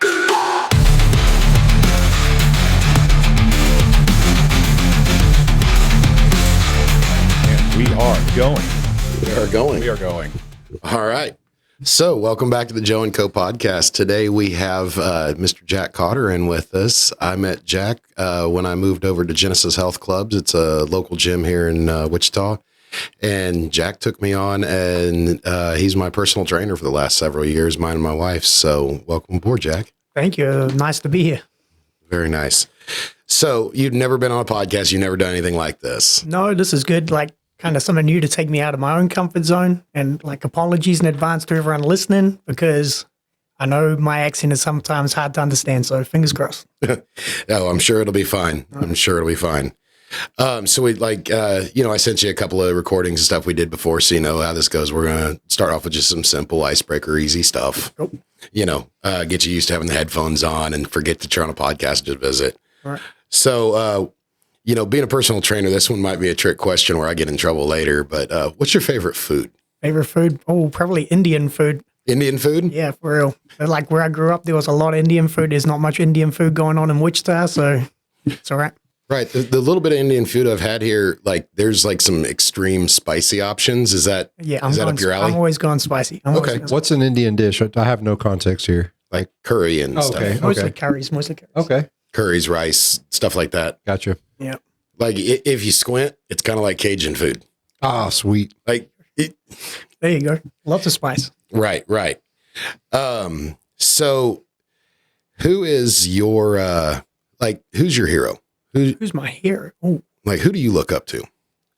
And we are going. We are going. All right. So welcome back to the Joe & Co podcast. Today we have Mr. Jack Cotter in with us. I met Jack when I moved over to Genesis Health Clubs. It's a local gym here in Wichita. And Jack took me on, and he's my personal trainer for the last several years, mine and my wife's. So welcome aboard, Jack. Thank you. Nice to be here. Very nice. So you've never been on a podcast. You've never done anything like this. No, this is good. Like kind of something new to take me out of my own comfort zone, and like apologies in advance to everyone listening because I know my accent is sometimes hard to understand. So fingers crossed. Oh, I'm sure it'll be fine. I'm sure it'll be fine. So we I sent you a couple of recordings and stuff we did before, so you know how this goes. We're going to start off with just some simple icebreaker, easy stuff. Cool. Get you used to having the headphones on and forget that you're on a podcast to visit. All right. So, being a personal trainer, this one might be a trick question where I get in trouble later, but what's your favorite food? Favorite food? Oh, probably Indian food. Indian food? Yeah, for real. Like where I grew up, there was a lot of Indian food. There's not much Indian food going on in Wichita, so it's all right. Right. The little bit of Indian food I've had here, like there's like some extreme spicy options. Is that up your alley? I'm always going spicy. Okay. What's an Indian dish? I have no context here. Like curry and stuff. Okay. Mostly curries. Okay. Curries, rice, stuff like that. Gotcha. Yeah. Like if you squint, it's kind of like Cajun food. Ah, sweet. Like there you go. Lots of spice. Right. So who is your who's your hero? Who's my hero? Oh. Like, who do you look up to?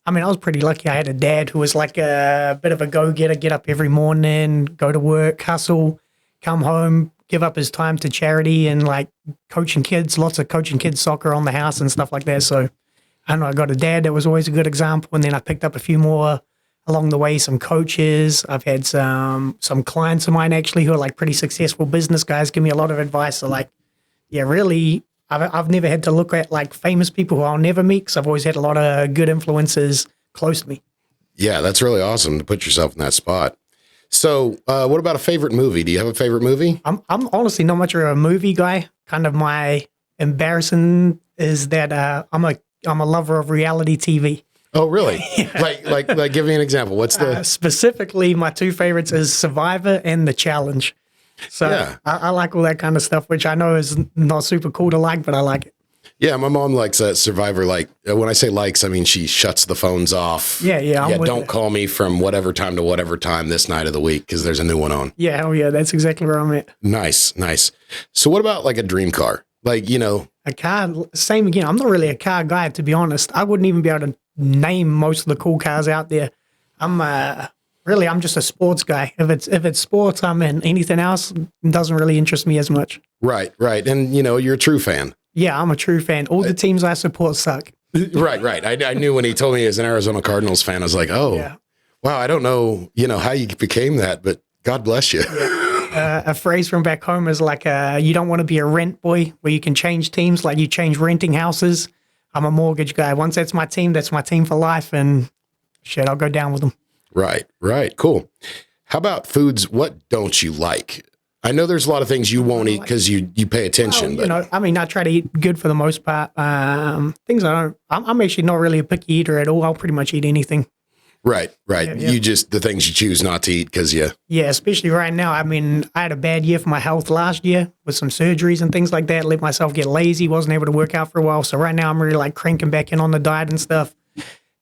I mean, I was pretty lucky. I had a dad who was like a bit of a go-getter, get up every morning, go to work, hustle, come home, give up his time to charity and like coaching kids, lots of coaching kids soccer on the house and stuff like that. So I don't know, I got a dad that was always a good example. And then I picked up a few more along the way, some coaches. I've had some clients of mine actually who are like pretty successful business guys give me a lot of advice. So like, yeah, really, I've never had to look at like famous people who I'll never meet because I've always had a lot of good influences close to me. Yeah, that's really awesome to put yourself in that spot. So what about a favorite movie? Do you have a favorite movie? I'm honestly not much of a movie guy. Kind of my embarrassing is that I'm a lover of reality TV. Oh, really? Yeah. Like give me an example. What's the specifically my two favorites is Survivor and The Challenge. So yeah. I like all that kind of stuff, which I know is not super cool to like, but I like it. Yeah, my mom likes Survivor. Like when I say likes, I mean she shuts the phones off. Yeah. Don't call me from whatever time to whatever time this night of the week because there's a new one on. Yeah, hell yeah, that's exactly where I'm at. Nice. So what about like a dream car? Like a car. Same again. I'm not really a car guy to be honest. I wouldn't even be able to name most of the cool cars out there. I'm just a sports guy. If it's sports, I'm in. Anything else doesn't really interest me as much. Right. And you're a true fan. Yeah, I'm a true fan. All the teams I support suck. Right. I knew when he told me he was an Arizona Cardinals fan, I was like, oh, yeah. Wow, I don't know, how you became that, but God bless you. Yeah. A phrase from back home is like, you don't want to be a rent boy where you can change teams like you change renting houses. I'm a mortgage guy. Once that's my team for life, and shit, I'll go down with them. Right. Cool. How about foods? What don't you like? I know there's a lot of things you won't eat because you pay attention. Well, I try to eat good for the most part. Things I'm actually not really a picky eater at all. I'll pretty much eat anything. Right. Yeah. You just, the things you choose not to eat because you. Yeah, especially right now. I mean, I had a bad year for my health last year with some surgeries and things like that. Let myself get lazy. Wasn't able to work out for a while. So right now I'm really like cranking back in on the diet and stuff.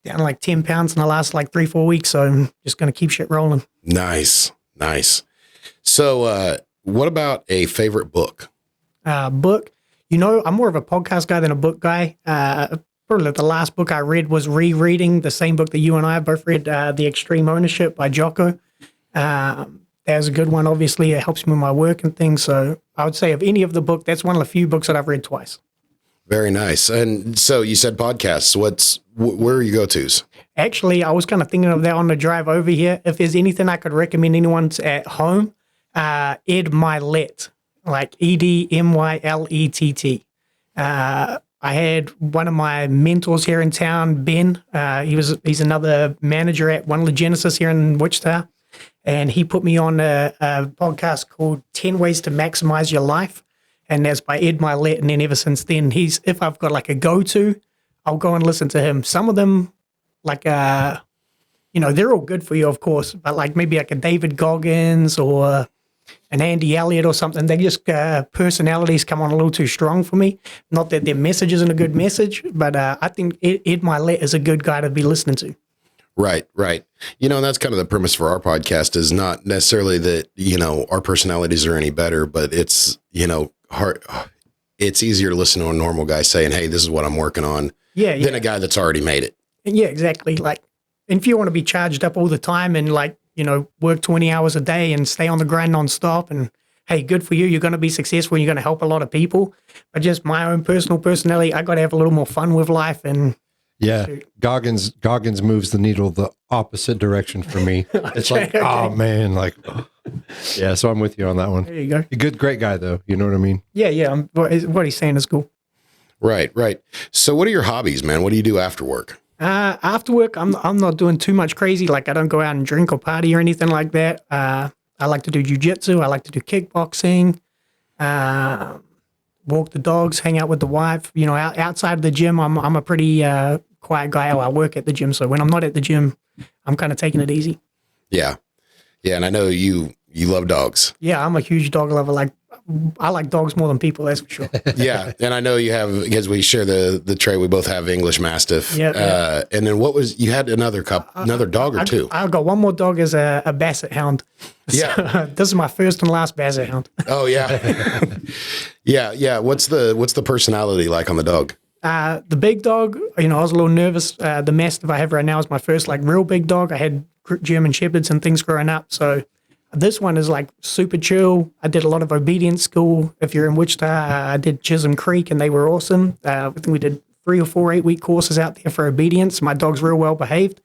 Down like 10 pounds in the last like 3-4 weeks. So I'm just going to keep shit rolling. Nice. So what about a favorite book? Book? I'm more of a podcast guy than a book guy. Probably the last book I read was rereading the same book that you and I both read, The Extreme Ownership by Jocko. That was a good one. Obviously, it helps me with my work and things. So I would say of any of the book, that's one of the few books that I've read twice. Very nice. And so you said podcasts. Where are your go-tos? Actually, I was kind of thinking of that on the drive over here. If there's anything I could recommend anyone's at home, Ed Mylett, like EDMYLETT. I had one of my mentors here in town, Ben. He's another manager at one of the Genesis here in Wichita. And he put me on a podcast called 10 Ways to Maximize Your Life. and that's by Ed Milet. And then ever since then, if I've got like a go-to, I'll go and listen to him. Some of them, like, they're all good for you, of course, but like maybe like a David Goggins or an Andy Elliott or something, they just, personalities come on a little too strong for me. Not that their message isn't a good message, but I think Ed Milet is a good guy to be listening to. Right. And that's kind of the premise for our podcast is not necessarily that, our personalities are any better, but it's, hard. It's easier to listen to a normal guy saying, hey, this is what I'm working on than a guy that's already made it. Yeah, exactly. Like, and if you want to be charged up all the time and like, work 20 hours a day and stay on the grind nonstop and hey, good for you. You're going to be successful and you're going to help a lot of people. But just my own personal personality, I got to have a little more fun with life. And yeah, Goggins moves the needle the opposite direction for me. It's like, oh man, like, yeah. So I'm with you on that one. There you go. A great guy though. You know what I mean? Yeah. What he's saying is cool. Right. So what are your hobbies, man? What do you do after work? After work, I'm not doing too much crazy. Like I don't go out and drink or party or anything like that. I like to do jujitsu. I like to do kickboxing, walk the dogs, hang out with the wife. Outside of the gym, I'm a pretty quiet guy. I work at the gym, so when I'm not at the gym, I'm kind of taking it easy. Yeah, and I know you love dogs. Yeah, I'm a huge dog lover. I like dogs more than people, that's for sure. Yeah, and I know you have, because we share the trait, we both have English Mastiff. Yeah. And then you had another dog or two? I got one more dog as a Basset Hound. Yeah. So, this is my first and last Basset Hound. Oh, yeah. Yeah. What's the personality like on the dog? The big dog, I was a little nervous. The Mastiff I have right now is my first real big dog. I had German Shepherds and things growing up, so this one is super chill. I did a lot of obedience school. If you're in Wichita, I did Chisholm Creek and they were awesome. I think we did 3 or 4 8-week courses out there for obedience. My dog's real well behaved.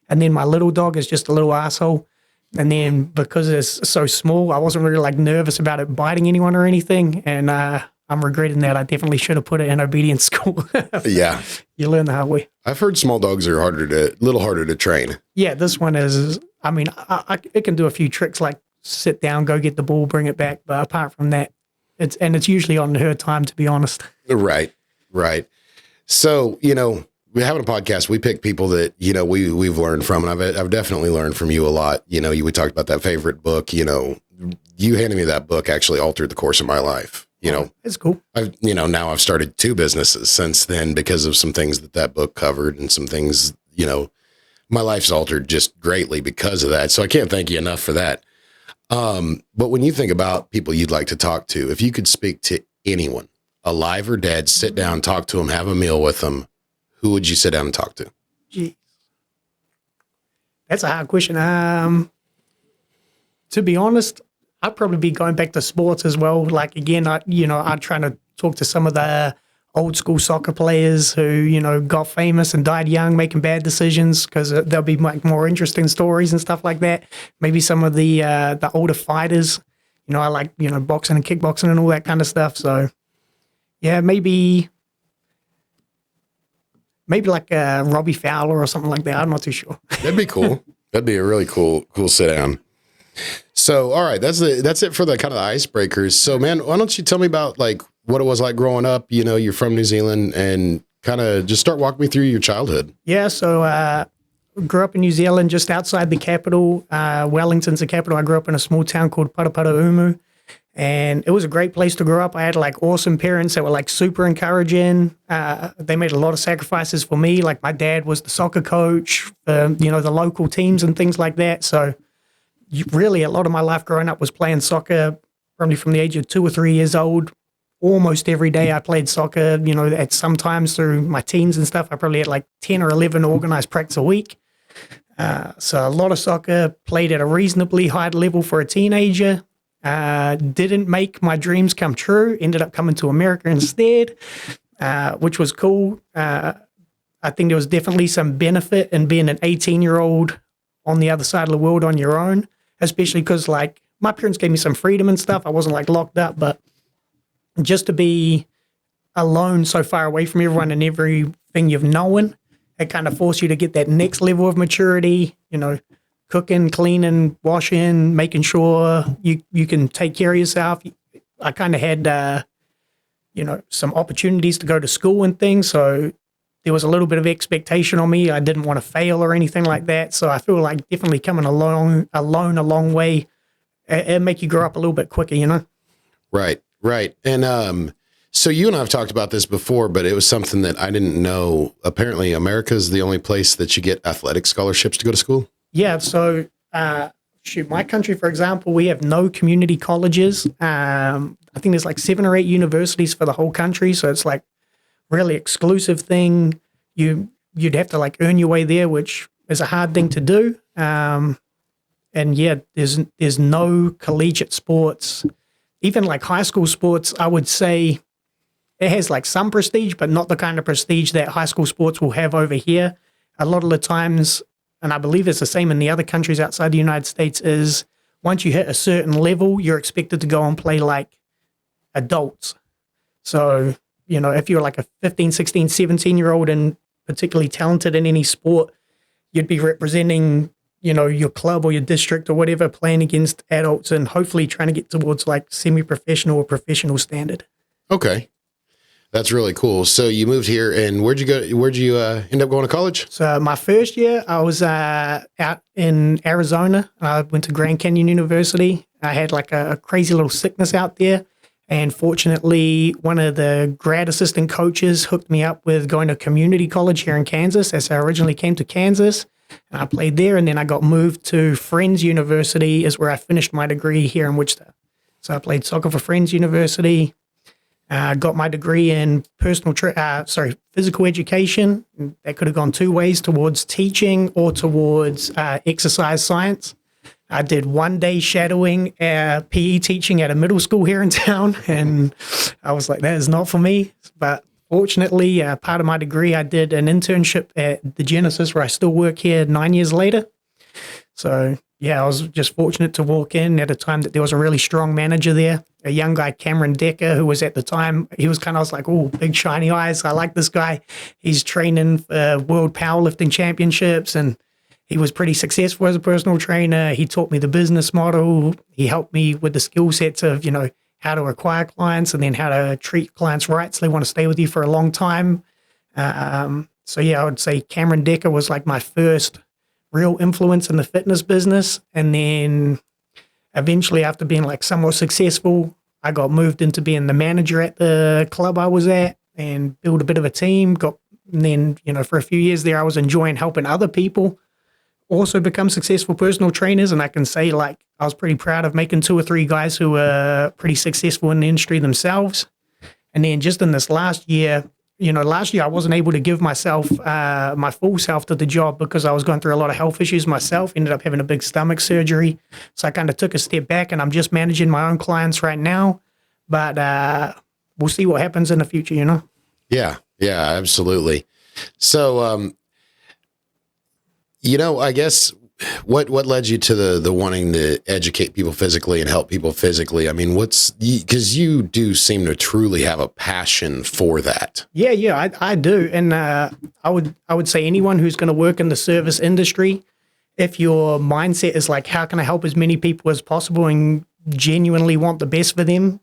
And then my little dog is just a little asshole. And then because it's so small, I wasn't really nervous about it biting anyone or anything. And I'm regretting that. I definitely should have put it in obedience school. Yeah. You learn the hard way. I've heard small dogs are a little harder to train. Yeah, this one is, it can do a few tricks like sit down, go get the ball, bring it back. But apart from that, it's usually on her time, to be honest. Right. So, we're having a podcast. We pick people that, we've learned from, and I've definitely learned from you a lot. We talked about that favorite book, you handing me that book actually altered the course of my life. It's cool. Now I've started 2 businesses since then because of some things that book covered and some things, my life's altered just greatly because of that. So I can't thank you enough for that. But when you think about people you'd like to talk to, if you could speak to anyone, alive or dead, sit down, talk to them, have a meal with them, who would you sit down and talk to? Gee. That's a hard question. To be honest, I'd probably be going back to sports as well. Again, I'm trying to talk to some of the old school soccer players who, got famous and died young, making bad decisions, because there'll be more interesting stories and stuff like that. Maybe some of the older fighters, I like, boxing and kickboxing and all that kind of stuff. So yeah, maybe Robbie Fowler or something like that. I'm not too sure. That'd be cool. That'd be a really cool sit down. So, all right, that's it for the kind of the icebreakers. So, man, why don't you tell me about what it was like growing up? You're from New Zealand, and kind of just start walking me through your childhood. Yeah, so grew up in New Zealand, just outside the capital. Wellington's the capital. I grew up in a small town called Paraparaumu, and it was a great place to grow up. I had awesome parents that were super encouraging. They made a lot of sacrifices for me. My dad was the soccer coach, the local teams and things like that. So really, a lot of my life growing up was playing soccer, probably from the age of 2 or 3 years old. Almost every day I played soccer, at sometimes through my teens and stuff. I probably had 10 or 11 organized practice a week. So a lot of soccer, played at a reasonably high level for a teenager. Didn't make my dreams come true. Ended up coming to America instead, which was cool. I think there was definitely some benefit in being an 18-year-old on the other side of the world on your own, especially because my parents gave me some freedom and stuff. I wasn't locked up, but just to be alone so far away from everyone and everything you've known, it kind of forced you to get that next level of maturity, cooking, cleaning, washing, making sure you can take care of yourself. I kind of had some opportunities to go to school and things. So there was a little bit of expectation on me. I didn't want to fail or anything like that. So I feel like definitely coming alone a long way, it make you grow up a little bit quicker, Right. And so you and I have talked about this before, but it was something that I didn't know. Apparently, America is the only place that you get athletic scholarships to go to school. Yeah. So, my country, for example, we have no community colleges. I think there's like 7 or 8 universities for the whole country. So it's like really exclusive thing. You'd have to like earn your way there, which is a hard thing to do. And yeah, there's no collegiate sports, even like high school sports. I would say it has like some prestige, but not the kind of prestige that high school sports will have over here. A lot of the times, and I believe it's the same in the other countries outside the United States, is once you hit a certain level, you're expected to go and play like adults. So, if you're like a 15, 16, 17-year-old and particularly talented in any sport, you'd be representing, your club or your district or whatever, playing against adults and hopefully trying to get towards like semi-professional or professional standard. Okay. That's really cool. So you moved here, and where'd you go? Where'd you end up going to college? So my first year, I was out in Arizona. I went to Grand Canyon University. I had like a crazy little sickness out there. And fortunately, one of the grad assistant coaches hooked me up with going to community college here in Kansas. As I originally came to Kansas, and I played there. And then I got moved to Friends University, is where I finished my degree here in Wichita. So I played soccer for Friends University. Got my degree in physical education. That could have gone 2 ways, towards teaching or towards exercise science. I did 1 day shadowing PE teaching at a middle school here in town, and I was like, that is not for me. But fortunately, part of my degree, I did an internship at the Genesis, where I still work here 9 years later. So yeah, I was just fortunate to walk in at a time that there was a really strong manager there, a young guy, Cameron Decker, who was at the time, I was like, oh, big shiny eyes. I like this guy. He's training for world powerlifting championships, and he was pretty successful as a personal trainer. He taught me the business model. He helped me with the skill sets of, how to acquire clients and then how to treat clients right so they want to stay with you for a long time. So yeah, I would say Cameron Decker was like my first real influence in the fitness business. And then eventually, after being like somewhat successful, I got moved into being the manager at the club I was at and built a bit of a team. And then, for a few years there, I was enjoying helping other people also become successful personal trainers. And I can say like, I was pretty proud of making 2 or 3 guys who were pretty successful in the industry themselves. And then just in this last year, I wasn't able to give myself, my full self to the job because I was going through a lot of health issues myself, ended up having a big stomach surgery. So I kind of took a step back, and I'm just managing my own clients right now, but we'll see what happens in the future, Yeah, absolutely. So, I guess what led you to the wanting to educate people physically and help people physically? I mean, because you do seem to truly have a passion for that. Yeah, I do. And I would say anyone who's going to work in the service industry, if your mindset is like, how can I help as many people as possible and genuinely want the best for them,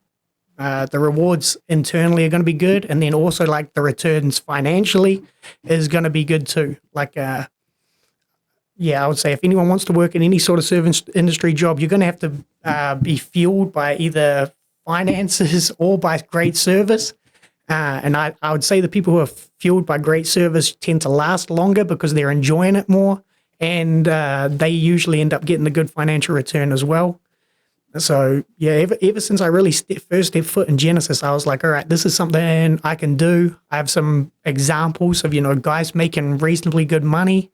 the rewards internally are going to be good. And then also like the returns financially is going to be good too. Like, I would say if anyone wants to work in any sort of service industry job, you're going to have to be fueled by either finances or by great service. And I would say the people who are fueled by great service tend to last longer because they're enjoying it more, and they usually end up getting a good financial return as well. So yeah, ever since I really first stepped foot in Genesis, I was like, all right, this is something I can do. I have some examples of, guys making reasonably good money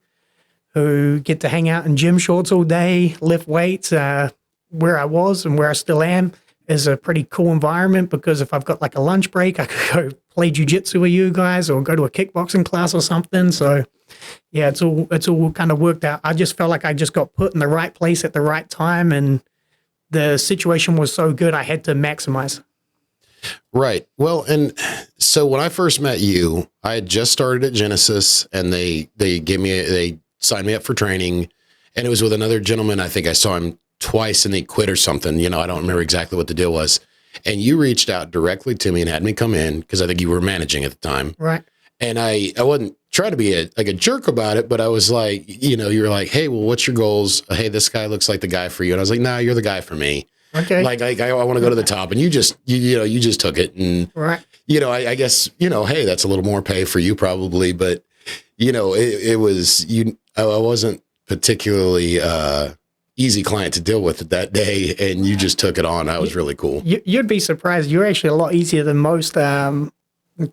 who get to hang out in gym shorts all day, lift weights. Where I was and where I still am is a pretty cool environment, because if I've got like a lunch break, I could go play jiu-jitsu with you guys or go to a kickboxing class or something. So yeah, it's all kind of worked out. I just felt like I just got put in the right place at the right time, and the situation was so good I had to maximize. Right. Well, and so when I first met you, I had just started at Genesis, and they signed me up for training, and it was with another gentleman. I think I saw him twice and he quit or something. I don't remember exactly what the deal was. and you reached out directly to me and had me come in because I think you were managing at the time. Right. And I wasn't trying to be a jerk about it, but I was like, you were like, hey, well, what's your goals? Hey, this guy looks like the guy for you. And I was like, nah, you're the guy for me. Okay. Like I want to go to the top, and you just took it. And, right. I guess, hey, that's a little more pay for you probably, but it was, I wasn't particularly, easy client to deal with that day, and you just took it on. That was really cool. You'd be surprised. You're actually a lot easier than most.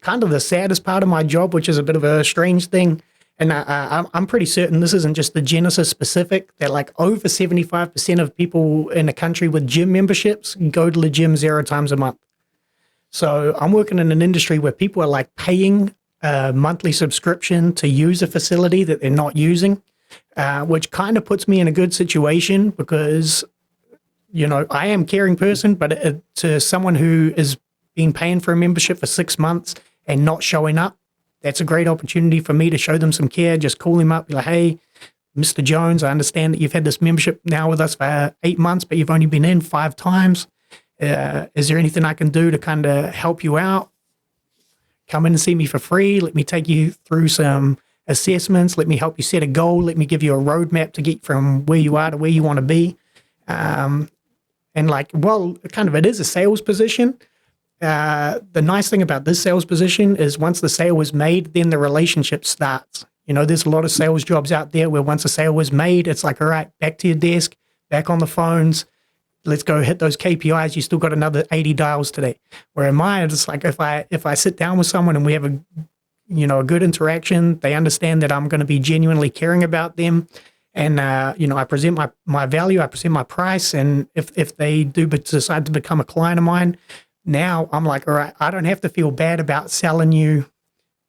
Kind of the saddest part of my job, which is a bit of a strange thing, and I'm pretty certain this isn't just the Genesis specific, that like over 75% of people in the country with gym memberships go to the gym 0 times a month. So I'm working in an industry where people are like paying a monthly subscription to use a facility that they're not using, which kind of puts me in a good situation because, I am a caring person, but to someone who is been paying for a membership for 6 months and not showing up, that's a great opportunity for me to show them some care. Just call him up, be like, hey, Mr. Jones, I understand that you've had this membership now with us for 8 months, but you've only been in 5 times. Is there anything I can do to kind of help you out? Come in and see me for free. Let me take you through some assessments. Let me help you set a goal. Let me give you a roadmap to get from where you are to where you want to be. And it is a sales position. The nice thing about this sales position is once the sale is made, then the relationship starts. There's a lot of sales jobs out there where once a sale was made, it's like, all right, back to your desk, back on the phones. Let's go hit those KPIs. You still got another 80 dials today. Where in mine, it's like if I sit down with someone and we have a good interaction, they understand that I'm going to be genuinely caring about them. And, I present my value, I present my price. And if they do decide to become a client of mine, now I'm like, all right, I don't have to feel bad about selling you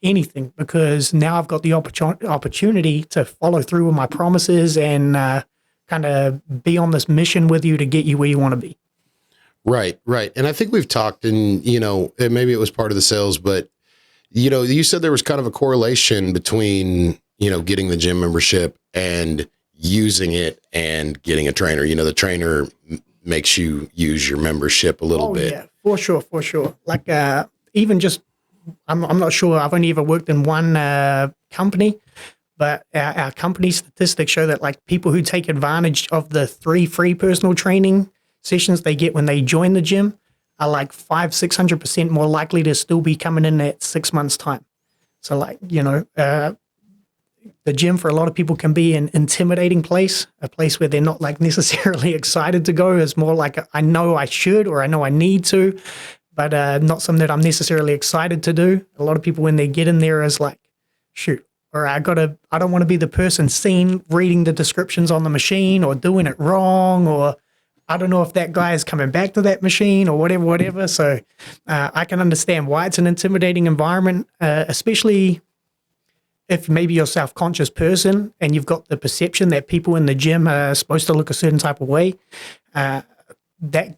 anything because now I've got the opportunity to follow through with my promises and kind of be on this mission with you to get you where you want to be. Right. And I think we've talked and, maybe it was part of the sales, but, you said there was kind of a correlation between, getting the gym membership and using it and getting a trainer. The trainer makes you use your membership a little bit. Yeah, for sure. Like even just, I'm not sure. I've only ever worked in one company, but our company statistics show that like people who take advantage of the 3 free personal training sessions they get when they join the gym are like 500-600% more likely to still be coming in at 6 months time. So like, the gym for a lot of people can be an intimidating place, a place where they're not like necessarily excited to go. It's more like I know I should or I know I need to, but not something that I'm necessarily excited to do. A lot of people when they get in there is like, shoot, or I don't want to be the person seen reading the descriptions on the machine or doing it wrong, or I don't know if that guy is coming back to that machine or whatever. So I can understand why it's an intimidating environment, especially if maybe you're a self-conscious person and you've got the perception that people in the gym are supposed to look a certain type of way. That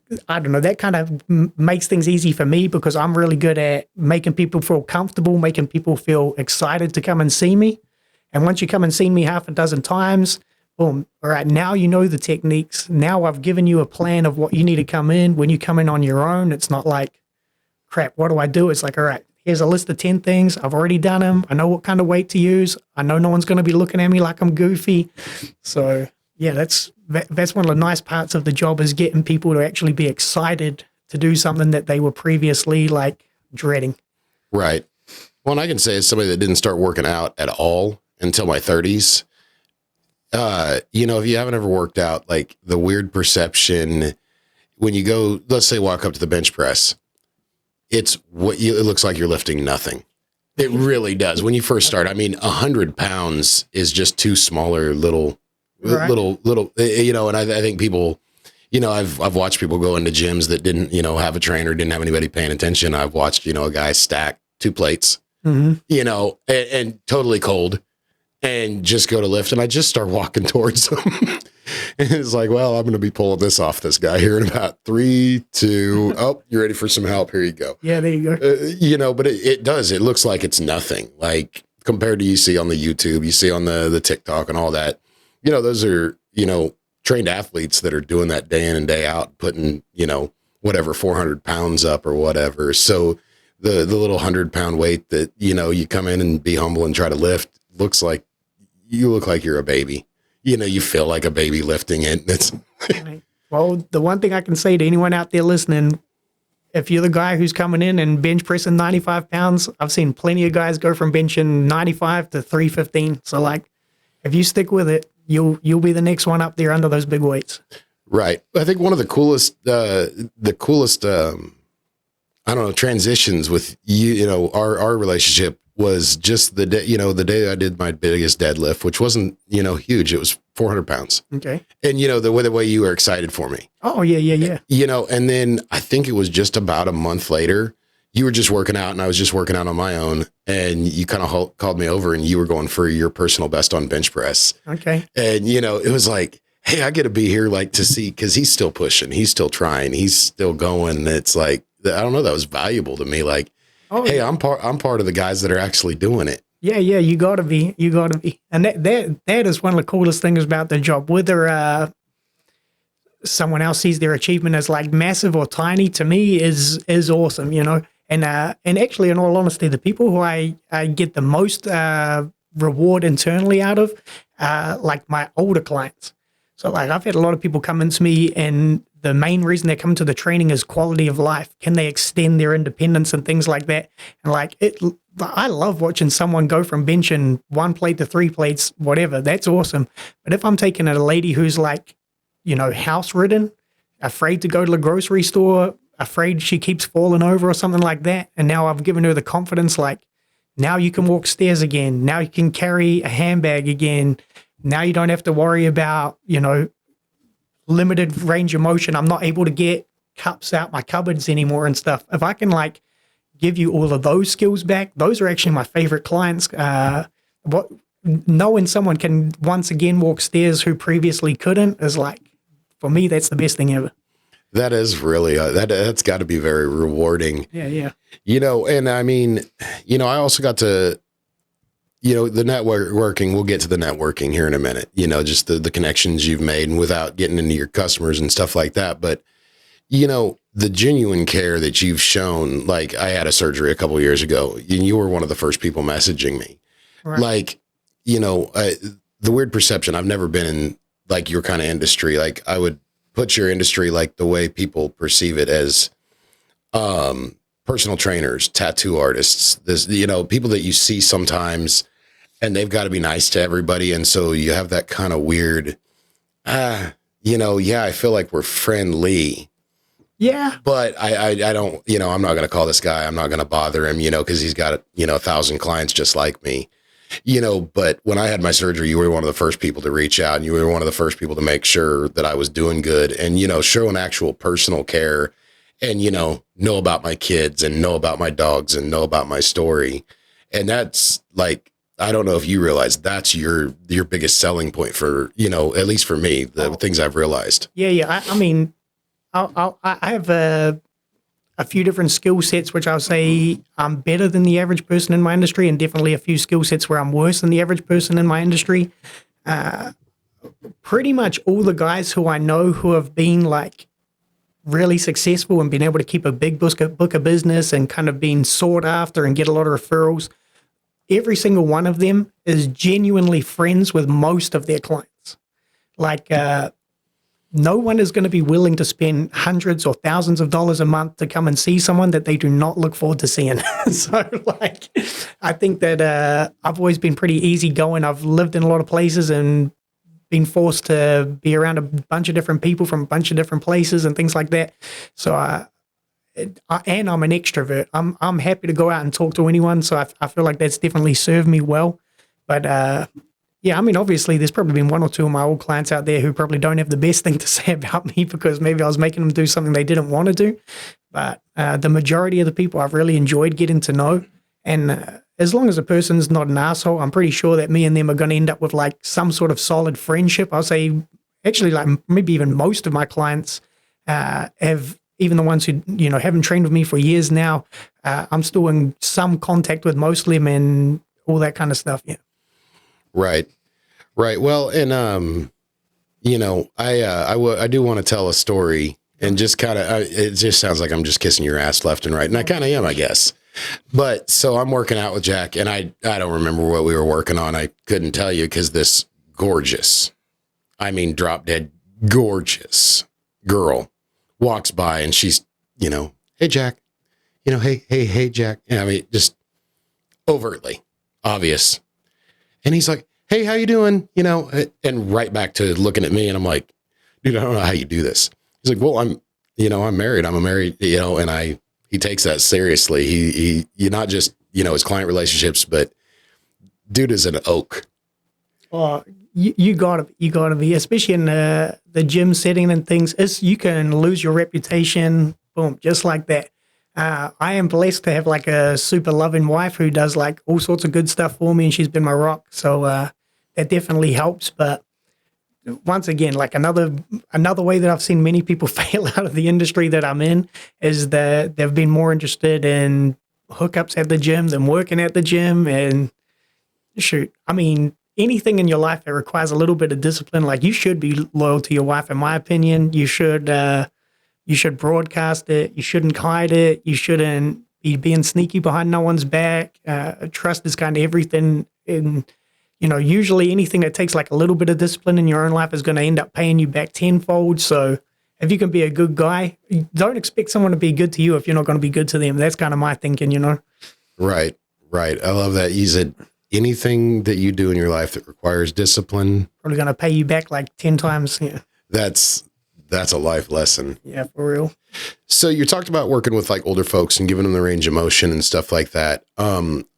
kind of makes things easy for me because I'm really good at making people feel comfortable, making people feel excited to come and see me. And once you come and see me half a dozen times, boom, all right, now you know the techniques. Now I've given you a plan of what you need to come in. When you come in on your own, it's not like, crap, what do I do? It's like, all right, here's a list of 10 things. I've already done them. I know what kind of weight to use. I know no one's going to be looking at me like I'm goofy. So yeah, that's one of the nice parts of the job is getting people to actually be excited to do something that they were previously like dreading. Right. Well, and I can say as somebody that didn't start working out at all until my 30s, if you haven't ever worked out, like the weird perception when you go, let's say walk up to the bench press, it looks like you're lifting nothing. It really does. When you first start, 100 pounds is just two smaller little, and I think people, I've watched people go into gyms that didn't, have a trainer, didn't have anybody paying attention. I've watched, a guy stack 2 plates, and totally cold and just go to lift. And I just start walking towards him. And it's like, well, I'm going to be pulling this off this guy here in about 3, 2. Oh, you ready for some help? Here you go. Yeah, there you go. But it does. It looks like it's nothing. Like compared to you see on the YouTube, you see on the TikTok and all that. Those are, trained athletes that are doing that day in and day out, putting, whatever, 400 pounds up or whatever. So the little 100-pound weight that, you come in and be humble and try to lift you look like you're a baby. You feel like a baby lifting it. It's well, the one thing I can say to anyone out there listening, if you're the guy who's coming in and bench pressing 95 pounds, I've seen plenty of guys go from benching 95 to 315. So like, if you stick with it, you'll be the next one up there under those big weights. Right. I think one of the coolest, I don't know, transitions with our relationship was just the day, the day I did my biggest deadlift, which wasn't, huge. It was 400 pounds. Okay. And, the way you were excited for me. Oh, yeah. And then I think it was just about a month later, you were just working out and I was just working out on my own. And you kind of called me over and you were going for your personal best on bench press. Okay. And, it was like, hey, I get to be here like to see, because he's still pushing, he's still trying, he's still going. It's like, I don't know, that was valuable to me. Like, hey, yeah. I'm part of the guys that are actually doing it. Yeah, you gotta be. And that is one of the coolest things about the job. Whether someone else sees their achievement as like massive or tiny, to me is awesome, And actually, in all honesty, the people who I get the most reward internally out of like my older clients. So like I've had a lot of people come into me and the main reason they come to the training is quality of life. Can they extend their independence and things like that? And like I love watching someone go from benching 1 plate to 3 plates, whatever. That's awesome. But if I'm taking a lady who's like, house ridden, afraid to go to the grocery store, afraid she keeps falling over or something like that, and now I've given her the confidence, like now you can walk stairs again. Now you can carry a handbag again. Now you don't have to worry about, limited range of motion. I'm not able to get cups out my cupboards anymore and stuff. If I can like give you all of those skills back, those are actually my favorite clients. Knowing someone can once again walk stairs who previously couldn't is like, for me, that's the best thing ever. That is really, that's got to be very rewarding. Yeah. And I mean, I also got to, the networking, we'll get to the networking here in a minute, just the connections you've made and without getting into your customers and stuff like that. But, the genuine care that you've shown, like I had a surgery a couple of years ago and you were one of the first people messaging me. Right. Like, the weird perception, I've never been in like your kind of industry. Like I would put your industry like the way people perceive it as, personal trainers, tattoo artists, people that you see sometimes and they've got to be nice to everybody. And so you have that kind of weird, I feel like we're friendly. Yeah. But I don't, I'm not going to call this guy. I'm not going to bother him, cause he's got, 1,000 clients just like me, but when I had my surgery, you were one of the first people to reach out and you were one of the first people to make sure that I was doing good and, show an actual personal care and, know about my kids and know about my dogs and know about my story. And that's like, I don't know if you realize that's your biggest selling point for, at least for me, the things I've realized. Yeah. I mean, I have a few different skill sets, which I'll say I'm better than the average person in my industry, and definitely a few skill sets where I'm worse than the average person in my industry. Pretty much all the guys who I know who have been like really successful and been able to keep a big book of business and kind of been sought after and get a lot of referrals, every single one of them is genuinely friends with most of their clients. Like, no one is going to be willing to spend hundreds or thousands of dollars a month to come and see someone that they do not look forward to seeing. So, like, I think that I've always been pretty easygoing. I've lived in a lot of places and been forced to be around a bunch of different people from a bunch of different places and things like that. So, and I'm an extrovert. I'm happy to go out and talk to anyone. So I feel like that's definitely served me well. But yeah, I mean, obviously, there's probably been one or two of my old clients out there who probably don't have the best thing to say about me because maybe I was making them do something they didn't want to do. But the majority of the people I've really enjoyed getting to know. And as long as a person's not an asshole, I'm pretty sure that me and them are going to end up with like some sort of solid friendship. I'll say, actually, like maybe even most of my clients have, even the ones who, haven't trained with me for years now, I'm still in some contact with most of them and all that kind of stuff. Yeah. Right. Well, and, I do want to tell a story and just kind of, it just sounds like I'm just kissing your ass left and right. And I kind of am, I guess. But so I'm working out with Jack, and I don't remember what we were working on. I couldn't tell you because this gorgeous, I mean, drop dead gorgeous girl walks by, and she's, you know, hey, Jack, you know, hey, Jack. I mean, just overtly obvious. And he's like, hey, how you doing? You know, and right back to looking at me, and I'm like, dude, I don't know how you do this. He's like, well, I'm married. I'm a married, you know, and he takes that seriously. He not just, you know, his client relationships, but dude is an oak. Oh, you gotta be, especially in the gym setting and things. You can lose your reputation, boom, just like that. I am blessed to have like a super loving wife who does like all sorts of good stuff for me, and she's been my rock. So that definitely helps. But once again, like another way that I've seen many people fail out of the industry that I'm in is that they've been more interested in hookups at the gym than working at the gym. And shoot, I mean, anything in your life that requires a little bit of discipline, like you should be loyal to your wife, in my opinion. You should broadcast it. You shouldn't hide it. You shouldn't be being sneaky behind no one's back. Trust is kind of everything. And, you know, usually anything that takes like a little bit of discipline in your own life is going to end up paying you back tenfold. So if you can be a good guy, don't expect someone to be good to you if you're not going to be good to them. That's kind of my thinking, you know? Right. I love that. You said anything that you do in your life that requires discipline, probably going to pay you back like 10 times. Yeah. That's a life lesson. Yeah, for real. So you talked about working with like older folks and giving them the range of motion and stuff like that.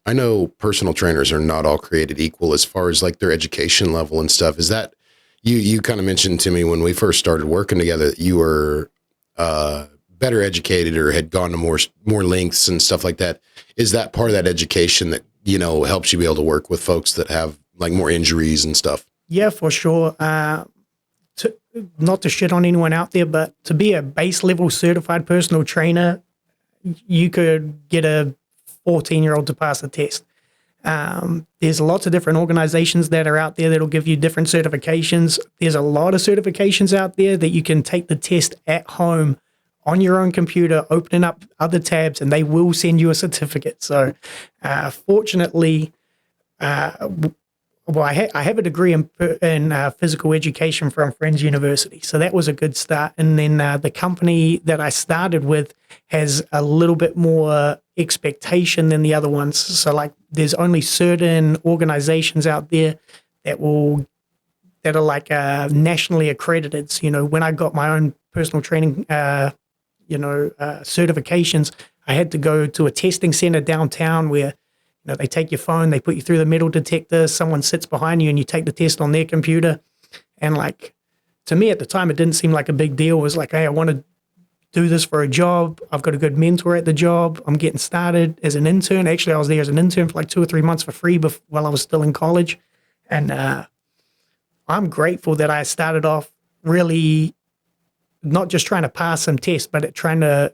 I know personal trainers are not all created equal as far as like their education level and stuff. Is that you kind of mentioned to me when we first started working together that you were better educated or had gone to more lengths and stuff like that. Is that part of that education that, you know, helps you be able to work with folks that have like more injuries and stuff? Yeah, for sure. Not to shit on anyone out there, but to be a base level certified personal trainer, you could get a 14-year-old to pass the test. There's lots of different organizations that are out there that'll give you different certifications. There's a lot of certifications out there that you can take the test at home on your own computer, opening up other tabs, and they will send you a certificate. So fortunately, well, I have a degree in physical education from Friends University, so that was a good start. And then the company that I started with has a little bit more expectation than the other ones. So, like, there's only certain organizations out there that are like nationally accredited. So, you know, when I got my own personal training, certifications, I had to go to a testing center downtown where, you know, they take your phone, they put you through the metal detector, someone sits behind you and you take the test on their computer. And like, to me at the time, it didn't seem like a big deal. It was like, hey, I want to do this for a job. I've got a good mentor at the job. I'm getting started as an intern. Actually, I was there as an intern for like 2 or 3 months for free while I was still in college. And I'm grateful that I started off really not just trying to pass some tests, but trying to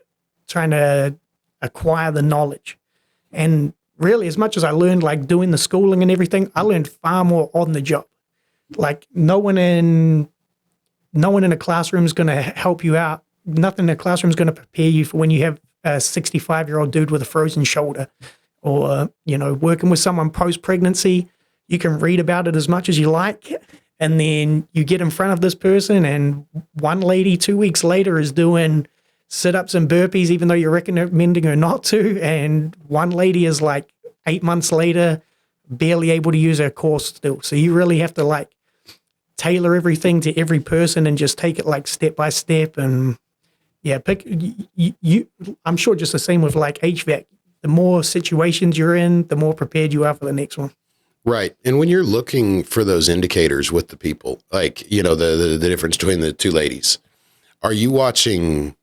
acquire the knowledge. And really, as much as I learned, like doing the schooling and everything, I learned far more on the job. Like no one in a classroom is going to help you out. Nothing in a classroom is going to prepare you for when you have a 65-year-old dude with a frozen shoulder, or working with someone post-pregnancy. You can read about it as much as you like, and then you get in front of this person, and one lady 2 weeks later is doing sit-ups and burpees, even though you're recommending her not to. And one lady is like 8 months later, barely able to use her core still. So you really have to like tailor everything to every person and just take it like step by step. And yeah, I'm sure just the same with like HVAC. The more situations you're in, the more prepared you are for the next one. Right. And when you're looking for those indicators with the people, like, you know, the difference between the two ladies, are you watching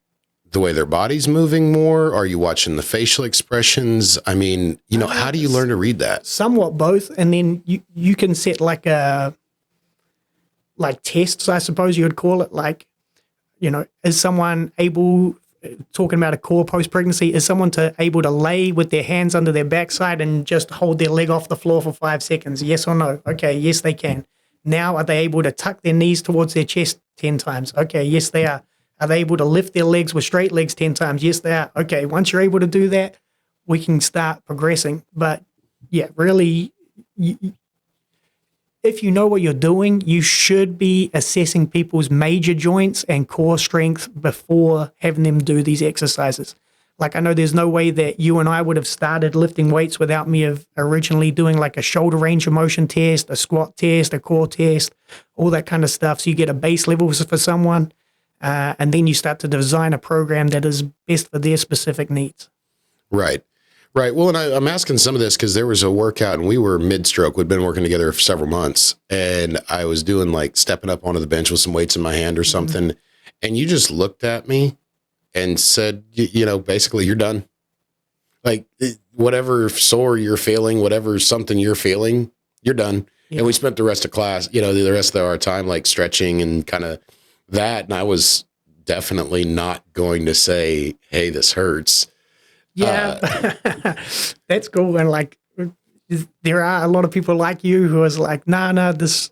the way their body's moving more? Are you watching the facial expressions? I mean, you know, how do you learn to read that? Somewhat both. And then you can set like tests, I suppose you would call it. Like, you know, is someone able, talking about a core post-pregnancy, is someone able to lay with their hands under their backside and just hold their leg off the floor for 5 seconds? Yes or no? Okay, yes, they can. Now, are they able to tuck their knees towards their chest 10 times? Okay, yes, they are. Are they able to lift their legs with straight legs 10 times? Yes, they are. Okay, once you're able to do that, we can start progressing. But yeah, really, if you know what you're doing, you should be assessing people's major joints and core strength before having them do these exercises. Like, I know there's no way that you and I would have started lifting weights without me of originally doing like a shoulder range of motion test, a squat test, a core test, all that kind of stuff. So you get a base level for someone, and then you start to design a program that is best for their specific needs. Right. Right. Well, and I'm asking some of this because there was a workout and we were mid-stroke. We'd been working together for several months, and I was doing like stepping up onto the bench with some weights in my hand or something. Mm-hmm. And you just looked at me and said, you know, basically you're done. Like whatever sore you're feeling, whatever something you're feeling, you're done. Yeah. And we spent the rest of class, you know, the rest of our time like stretching and kind of that. And I was definitely not going to say, hey, this hurts. Yeah, that's cool. And like, there are a lot of people like you who is like, nah, this,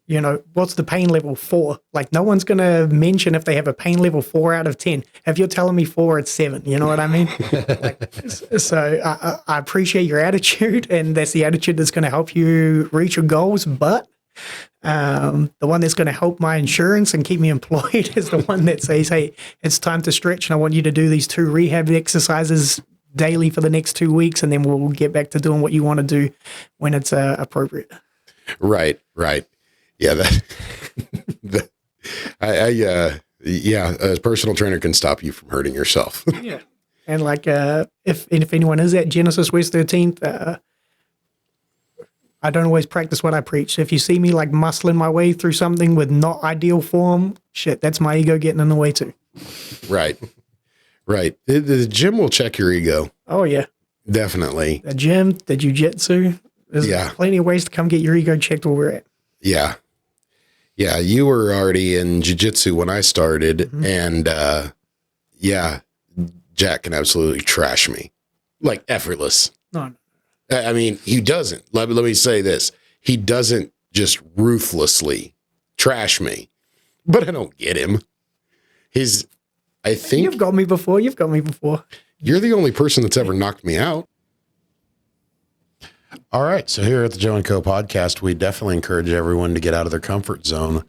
you know, what's the pain level 4? Like, no one's going to mention if they have a pain level 4 out of 10. If you're telling me 4, it's 7. You know what I mean? So I appreciate your attitude, and that's the attitude that's going to help you reach your goals. But the one that's going to help my insurance and keep me employed is the one that says, hey, it's time to stretch, and I want you to do these 2 rehab exercises daily for the next 2 weeks, and then we'll get back to doing what you want to do when it's appropriate. Right. Yeah, a personal trainer can stop you from hurting yourself. Yeah. And like, if anyone is at Genesis West 13th, I don't always practice what I preach. So if you see me like muscling my way through something with not ideal form, shit, that's my ego getting in the way too. Right. The gym will check your ego. Oh yeah. Definitely. The gym, the jiu-jitsu. There's plenty of ways to come get your ego checked where we're at. Yeah. Yeah. You were already in jiu-jitsu when I started. Mm-hmm. And Jack can absolutely trash me. Like effortless. No. I mean, he doesn't. Let me say this. He doesn't just ruthlessly trash me, but I don't get him. I think you've got me before. You're the only person that's ever knocked me out. All right. So here at the Joe & Co podcast, we definitely encourage everyone to get out of their comfort zone.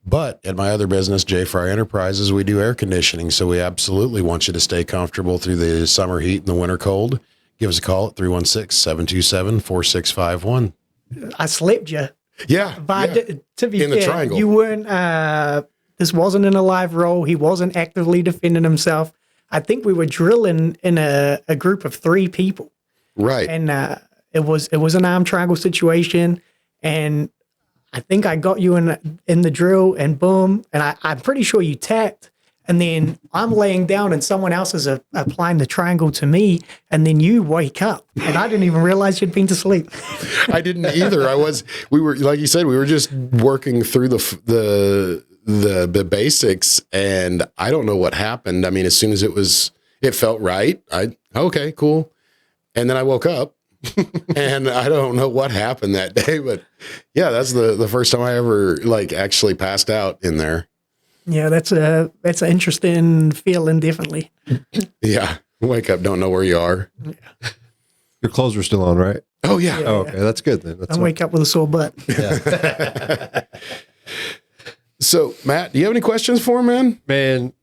But at my other business, J Fry Enterprises, we do air conditioning. So we absolutely want you to stay comfortable through the summer heat and the winter cold. Give us a call at 316-727-4651. I slept you. Yeah. But to be in fair, the triangle. You weren't, this wasn't in a live role. He wasn't actively defending himself. I think we were drilling in a group of 3 people. Right. And it was an arm triangle situation. And I think I got you in the drill, and boom. And I'm pretty sure you tapped. And then I'm laying down and someone else is applying the triangle to me. And then you wake up and I didn't even realize you'd been to sleep. I didn't either. We were, like you said, we were just working through the basics, and I don't know what happened. I mean, as soon as it felt right. Okay, cool. And then I woke up and I don't know what happened that day, but yeah, that's the first time I ever like actually passed out in there. Yeah, that's an interesting feeling, definitely. Yeah, wake up, don't know where you are. Yeah. Your clothes are still on, right? Oh yeah. Oh, okay, that's good then. I wake up with a sore butt. Yeah. So, Matt, do you have any questions for him, man? Man,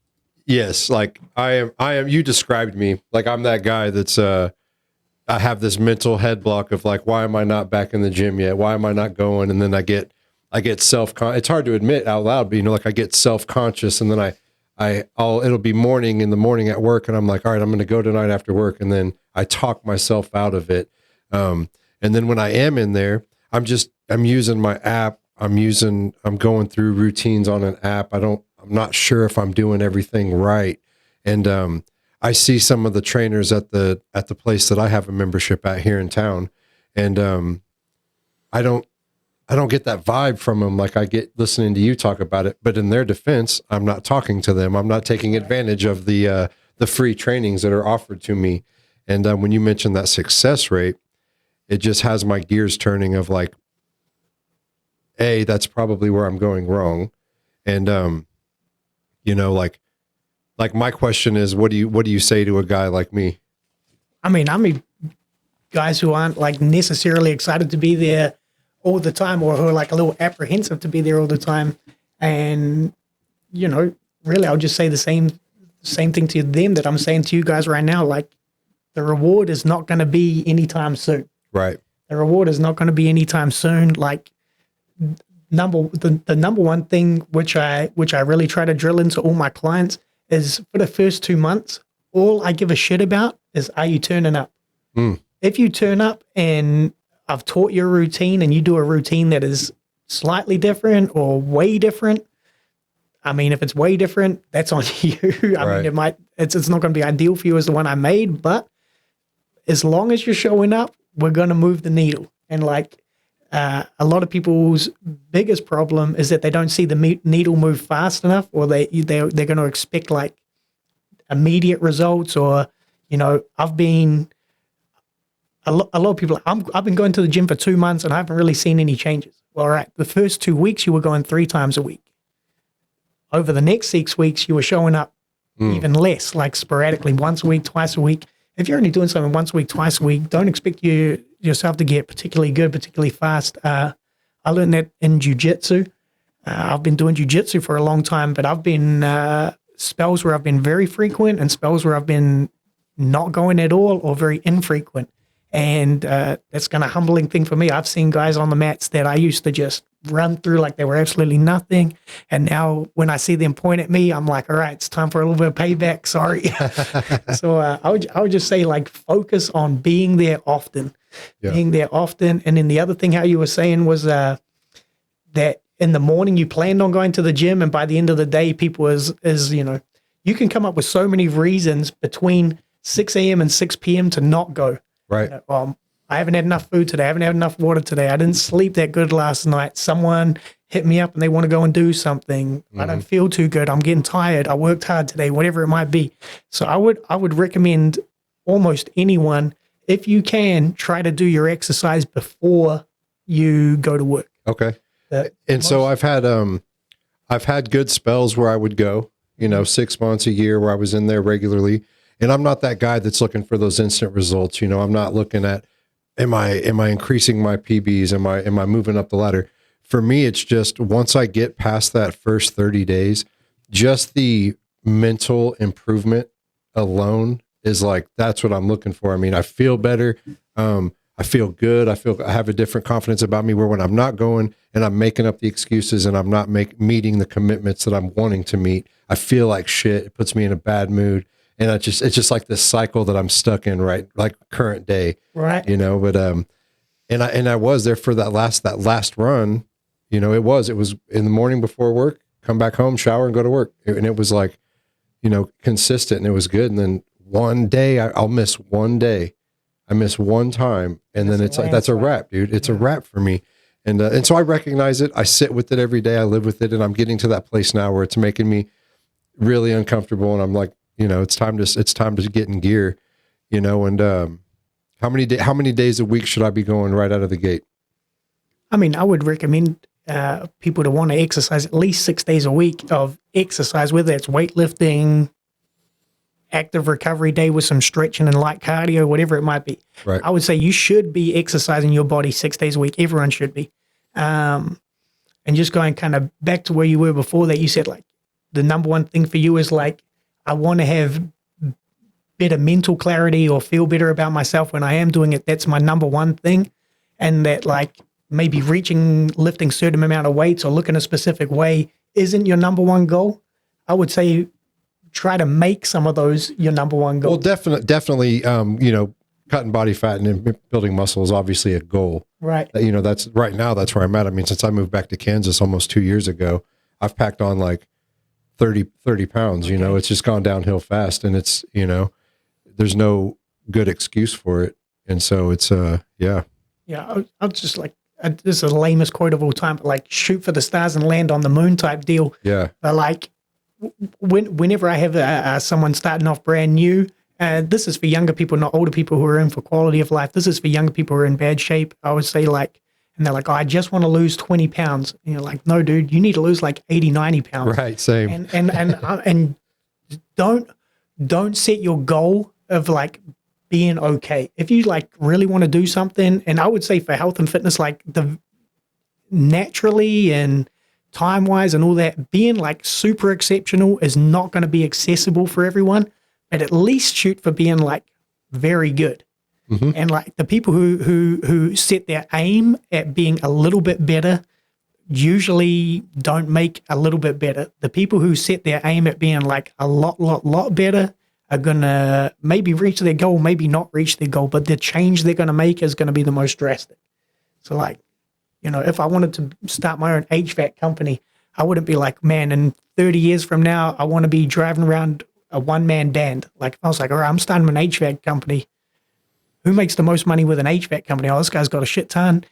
yes. Like I am. You described me like I'm that guy that's. I have this mental head block of like, why am I not back in the gym yet? Why am I not going? And then I get it's hard to admit out loud, but like I get self-conscious, and then it'll be in the morning at work, and I'm like, all right, I'm going to go tonight after work. And then I talk myself out of it. And then when I am in there, I'm using my app. I'm going through routines on an app. I'm not sure if I'm doing everything right. And, I see some of the trainers at the place that I have a membership at here in town. And, I don't get that vibe from them like I get listening to you talk about it. But in their defense, I'm not talking to them. I'm not taking advantage of the free trainings that are offered to me. And when you mentioned that success rate, it just has my gears turning of like, that's probably where I'm going wrong. And like my question is, what do you say to a guy like me? I mean, guys who aren't like necessarily excited to be there all the time, or who are like a little apprehensive to be there all the time. And, really, I'll just say the same thing to them that I'm saying to you guys right now. Like, the reward is not going to be anytime soon. Right. The reward is not going to be anytime soon. Like, the number one thing which I really try to drill into all my clients is, for the first 2 months, all I give a shit about is, are you turning up? If you turn up and I've taught you a routine and you do a routine that is slightly different or way different, I mean, if it's way different, that's on you. I mean, it's not going to be ideal for you as the one I made, but as long as you're showing up, we're going to move the needle. And like, a lot of people's biggest problem is that they don't see the needle move fast enough, or they're going to expect like immediate results. Or, I've been a lot of people. I've been going to the gym for 2 months and I haven't really seen any changes. Well, all right, the first 2 weeks you were going 3 times a week. Over the next 6 weeks, you were showing up even less, like sporadically, once a week, twice a week. If you're only doing something once a week, twice a week, don't expect yourself to get particularly good, particularly fast. I learned that in jiu-jitsu. I've been doing jiu-jitsu for a long time, but I've been spells where I've been very frequent and spells where I've been not going at all or very infrequent. And that's kind of humbling thing for me. I've seen guys on the mats that I used to just run through like they were absolutely nothing. And now when I see them point at me, I'm like, all right, it's time for a little bit of payback. Sorry. So I would just say, like, focus on being there often, being there often. And then the other thing, how you were saying was that in the morning you planned on going to the gym, and by the end of the day, people you can come up with so many reasons between 6 a.m. and 6 p.m. to not go. Right. I haven't had enough food today. I haven't had enough water today. I didn't sleep that good last night. Someone hit me up and they want to go and do something. I don't feel too good. I'm getting tired. I worked hard today, whatever it might be. So I would recommend almost anyone, if you can, try to do your exercise before you go to work. Okay. So I've had good spells where I would go, 6 months, a year, where I was in there regularly. And I'm not that guy that's looking for those instant results. I'm not looking at, am I increasing my PBs? Am I moving up the ladder? For me, it's just, once I get past that first 30 days, just the mental improvement alone is like, that's what I'm looking for. I mean, I feel better. I feel good. I have a different confidence about me, where when I'm not going and I'm making up the excuses and I'm not meeting the commitments that I'm wanting to meet, I feel like shit. It puts me in a bad mood. And it's just like this cycle that I'm stuck in, right? Like current day, right? But and I was there for that last run. It was in the morning before work, come back home, shower, and go to work. And it was like, consistent, and it was good. And then one day I'll miss one day, I miss one time, and then it's like, that's a wrap, dude. It's a wrap for me. And so I recognize it. I sit with it every day. I live with it, and I'm getting to that place now where it's making me really uncomfortable. And I'm like, it's time to get in gear, and how many days a week should I be going right out of the gate? I mean, I would recommend people to want to exercise at least 6 days a week of exercise, whether it's weightlifting, active recovery day with some stretching and light cardio, whatever it might be. Right. I would say you should be exercising your body 6 days a week. Everyone should be. And just going kind of back to where you were before that, you said like the number one thing for you is like, I want to have better mental clarity or feel better about myself when I am doing it. That's my number one thing. And that like maybe lifting certain amount of weights or looking a specific way isn't your number one goal. I would say try to make some of those your number one goal. Well, definitely, cutting body fat and building muscle is obviously a goal. Right. That's right now, that's where I'm at. I mean, since I moved back to Kansas almost 2 years ago, I've packed on like 30 pounds, it's just gone downhill fast, and it's, there's no good excuse for it. And so it's, yeah. Yeah. I'll just like, this is the lamest quote of all time, but like shoot for the stars and land on the moon type deal. Yeah. But like whenever I have someone starting off brand new, this is for younger people, not older people who are in for quality of life. This is for younger people who are in bad shape. I would say like, And they're like, oh, I just want to lose 20 pounds. And you're like, no, dude, you need to lose like 80, 90 pounds. Right. Same. And don't set your goal of like being okay. If you like really want to do something, and I would say for health and fitness, like the naturally and time wise and all that, being like super exceptional is not going to be accessible for everyone, but at least shoot for being like very good. Mm-hmm. And like the people who set their aim at being a little bit better usually don't make a little bit better. The people who set their aim at being like a lot better are going to maybe reach their goal, maybe not reach their goal, but the change they're going to make is going to be the most drastic. So like, you know, if I wanted to start my own HVAC company, I wouldn't be like, man, in 30 years from now, I want to be driving around a one-man band. Like, I was like, all right, I'm starting an HVAC company. Who makes the most money with an HVAC company? Oh, this guy's got a shit ton.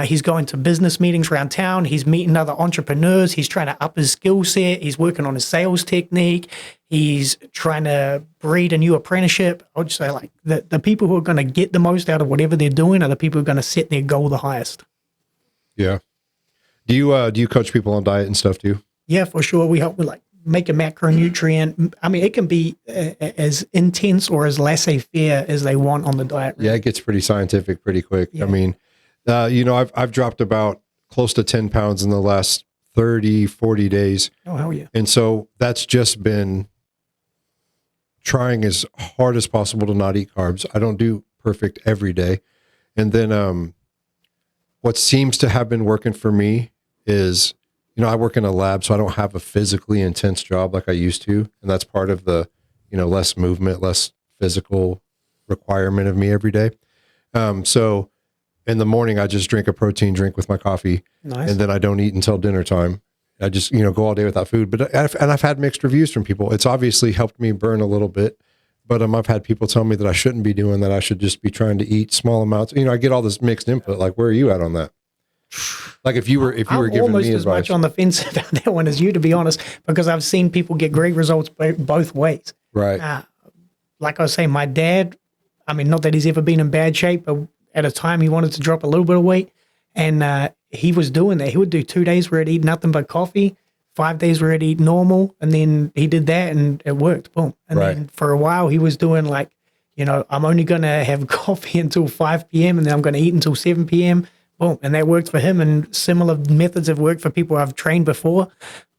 He's going to business meetings around town. He's meeting other entrepreneurs. He's trying to up his skill set. He's working on his sales technique. He's trying to breed a new apprenticeship. I would say like the people who are going to get the most out of whatever they're doing are the people who are going to set their goal the highest. Yeah. Do you coach people on diet and stuff too? Yeah, for sure. We help with like make a macronutrient. I mean, it can be as intense or as laissez-faire as they want on the diet. Right? Yeah, it gets pretty scientific pretty quick. Yeah. I mean, I've dropped about close to 10 pounds in the last 30, 40 days. Oh, hell yeah. And so that's just been trying as hard as possible to not eat carbs. I don't do perfect every day. And then what seems to have been working for me is, I work in a lab, so I don't have a physically intense job like I used to. And that's part of the, less movement, less physical requirement of me every day. So in the morning, I just drink a protein drink with my coffee. Nice. And then I don't eat until dinner time. I just, go all day without food. But I've had mixed reviews from people. It's obviously helped me burn a little bit. But I've had people tell me that I shouldn't be doing that. I should just be trying to eat small amounts. I get all this mixed input. Like, where are you at on that? Like if you were giving me advice. I'm almost as much on the fence about that one as you, to be honest, because I've seen people get great results both ways. Right. Like I was saying, my dad, I mean, not that he's ever been in bad shape, but at a time he wanted to drop a little bit of weight, and he was doing that. He would do 2 days where he'd eat nothing but coffee, 5 days where he'd eat normal, and then he did that and it worked. Boom. And then for a while he was doing like, I'm only going to have coffee until 5 p.m. and then I'm going to eat until 7 p.m. Boom. And that worked for him, and similar methods have worked for people I've trained before.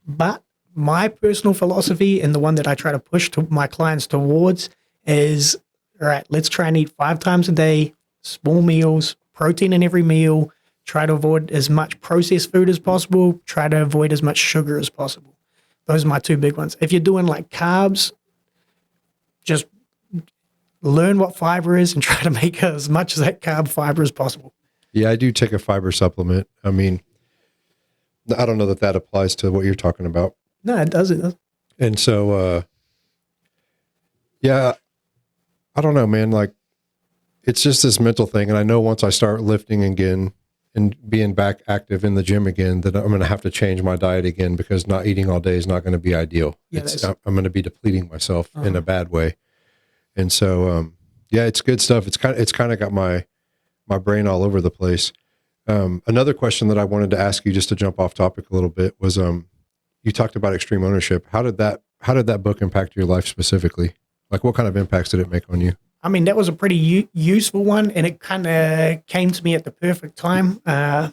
But my personal philosophy, and the one that I try to push to my clients towards, is, all right, let's try and eat 5 times a day, small meals, protein in every meal, try to avoid as much processed food as possible, try to avoid as much sugar as possible. Those are my 2 big ones. If you're doing like carbs, just learn what fiber is and try to make as much of that carb fiber as possible. Yeah, I do take a fiber supplement. I mean, I don't know that applies to what you're talking about. No, it doesn't. And so, yeah, I don't know, man. Like, it's just this mental thing. And I know once I start lifting again and being back active in the gym again, that I'm going to have to change my diet again, because not eating all day is not going to be ideal. Yeah, I'm going to be depleting myself in a bad way. And so, yeah, it's good stuff. It's kind of got my brain all over the place. Another question that I wanted to ask you, just to jump off topic a little bit, was you talked about extreme ownership. How did that book impact your life specifically? Like, what kind of impacts did it make on you? I mean, that was a pretty useful one, and it kind of came to me at the perfect time. I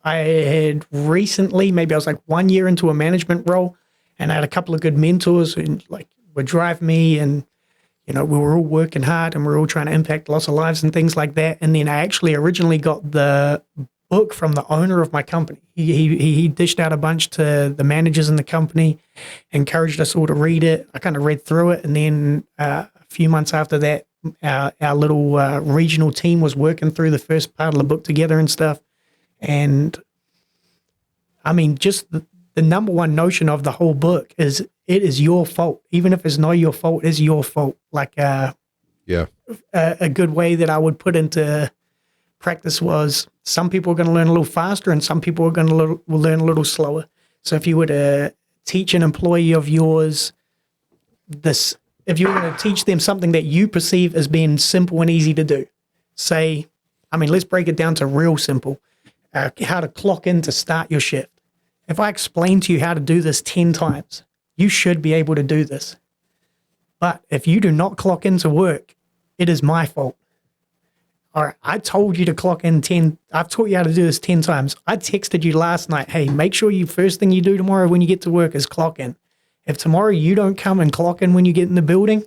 had recently, maybe I was like 1 year into a management role, and I had a couple of good mentors who like would drive me, and we were all working hard and we were all trying to impact lots of lives and things like that. And then I actually originally got the book from the owner of my company. He dished out a bunch to the managers in the company, encouraged us all to read it. I kind of read through it. And then a few months after that, our little regional team was working through the first part of the book together and stuff. And I mean, just the number one notion of the whole book is it is your fault. Even if it's not your fault, it's your fault. Like a good way that I would put into practice was, some people are going to learn a little faster and some people are going to learn a little slower. So if you were to teach an employee of yours if you were going to teach them something that you perceive as being simple and easy to do, say, I mean, let's break it down to real simple. how to clock in to start your shift. If I explain to you how to do this 10 times, you should be able to do this. But if you do not clock into work, it is my fault. All right, I told you to clock in 10. I've taught you how to do this 10 times. I texted you last night, hey, make sure you first thing you do tomorrow when you get to work is clock in. If tomorrow you don't come and clock in when you get in the building,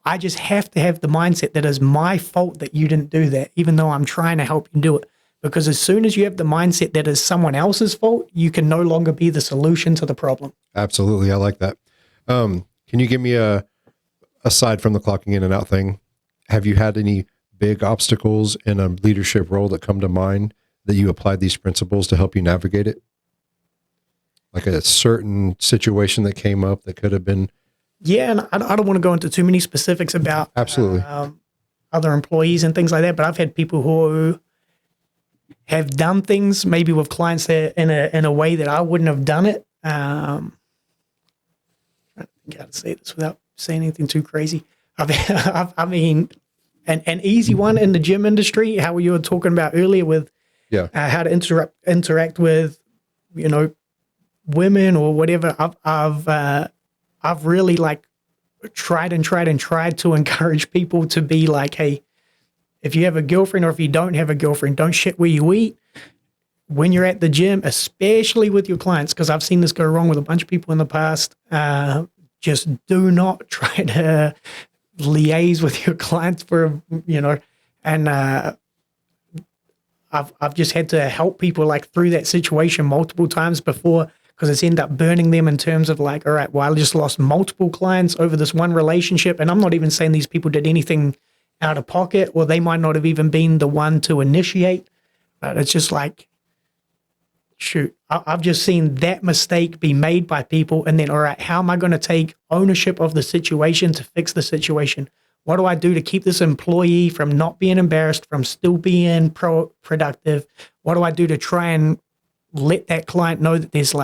I just have to have the mindset that it's my fault that you didn't do that, even though I'm trying to help you do it. Because as soon as you have the mindset that it's someone else's fault, you can no longer be the solution to the problem. Absolutely. I like that. Can you give me aside from the clocking in and out thing, have you had any big obstacles in a leadership role that come to mind that you applied these principles to help you navigate it? Like a certain situation that came up that could have been. Yeah, and I don't want to go into too many specifics about Absolutely other employees and things like that, but I've had people who have done things maybe with clients that in a way that I wouldn't have done it. I don't think how to say this without saying anything too crazy. I mean, an easy one in the gym industry, how you were talking about earlier with how to interact with, women or whatever. I've really tried to encourage people to be like, hey, if you have a girlfriend or if you don't have a girlfriend, don't shit where you eat. When you're at the gym, especially with your clients, because I've seen this go wrong with a bunch of people in the past, just do not try to liaise with your clients and I've just had to help people through that situation multiple times before, because it's ended up burning them in terms of all right, well, I just lost multiple clients over this one relationship. And I'm not even saying these people did anything out of pocket, or they might not have even been the one to initiate. But it's just shoot, I've just seen that mistake be made by people. And then, all right, how am I going to take ownership of the situation to fix the situation? What do I do to keep this employee from not being embarrassed, from still being productive? What do I do to try and let that client know that there's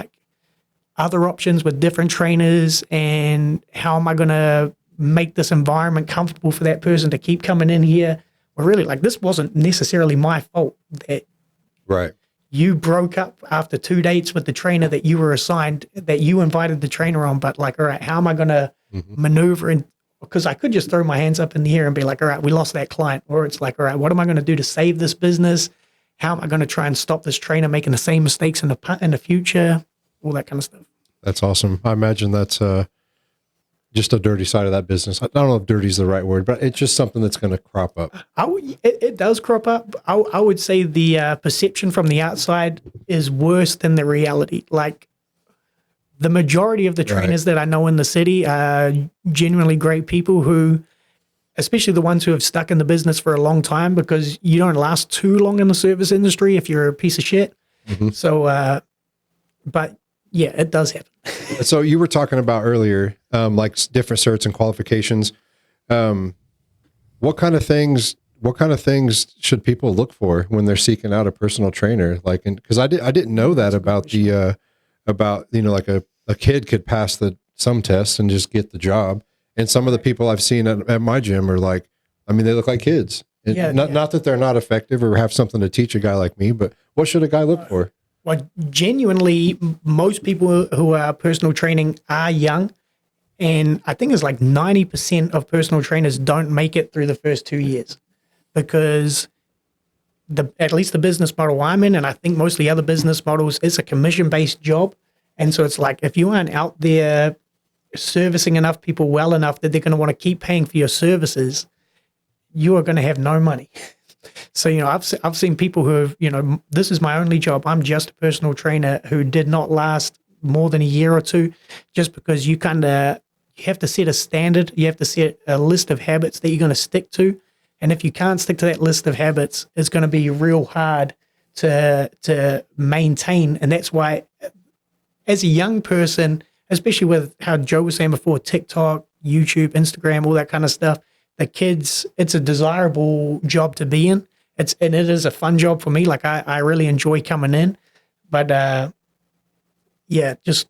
other options with different trainers? And how am I going to make this environment comfortable for that person to keep coming in here? Well, really, this wasn't necessarily my fault that you broke up after 2 dates with the trainer that you were assigned, that you invited the trainer on. But all right, how am I going to maneuver? And because I could just throw my hands up in the air and be all right, we lost that client. Or it's all right, what am I going to do to save this business? How am I going to try and stop this trainer making the same mistakes in the future? All that kind of stuff. That's awesome. I imagine that's just a dirty side of that business. I don't know if dirty is the right word, but it's just something that's going to crop up. It does crop up. I would say the perception from the outside is worse than the reality. The majority of the trainers that I know in the city are genuinely great people who, especially the ones who have stuck in the business for a long time, because you don't last too long in the service industry if you're a piece of shit. So, but yeah, it does happen. So you were talking about earlier, different certs and qualifications. What kind of things should people look for when they're seeking out a personal trainer? Because I didn't know that about a kid could pass some tests and just get the job. And some of the people I've seen at my gym are they look like kids. Not that they're not effective or have something to teach a guy like me, but what should a guy look for? Well, genuinely, most people who are personal training are young. And I think it's 90% of personal trainers don't make it through the first 2 years, because at least the business model I'm in, and I think most of the other business models, it's a commission-based job. And so it's if you aren't out there servicing enough people well enough that they're going to want to keep paying for your services, you are going to have no money. So, I've seen people who have, this is my only job. I'm just a personal trainer, who did not last more than a year or two, just because you have to set a standard. You have to set a list of habits that you're going to stick to. And if you can't stick to that list of habits, it's going to be real hard to maintain. And that's why, as a young person, especially with how Joe was saying before, TikTok, YouTube, Instagram, all that kind of stuff, the kids, it's a desirable job to be in. And it is a fun job for me. I really enjoy coming in. But just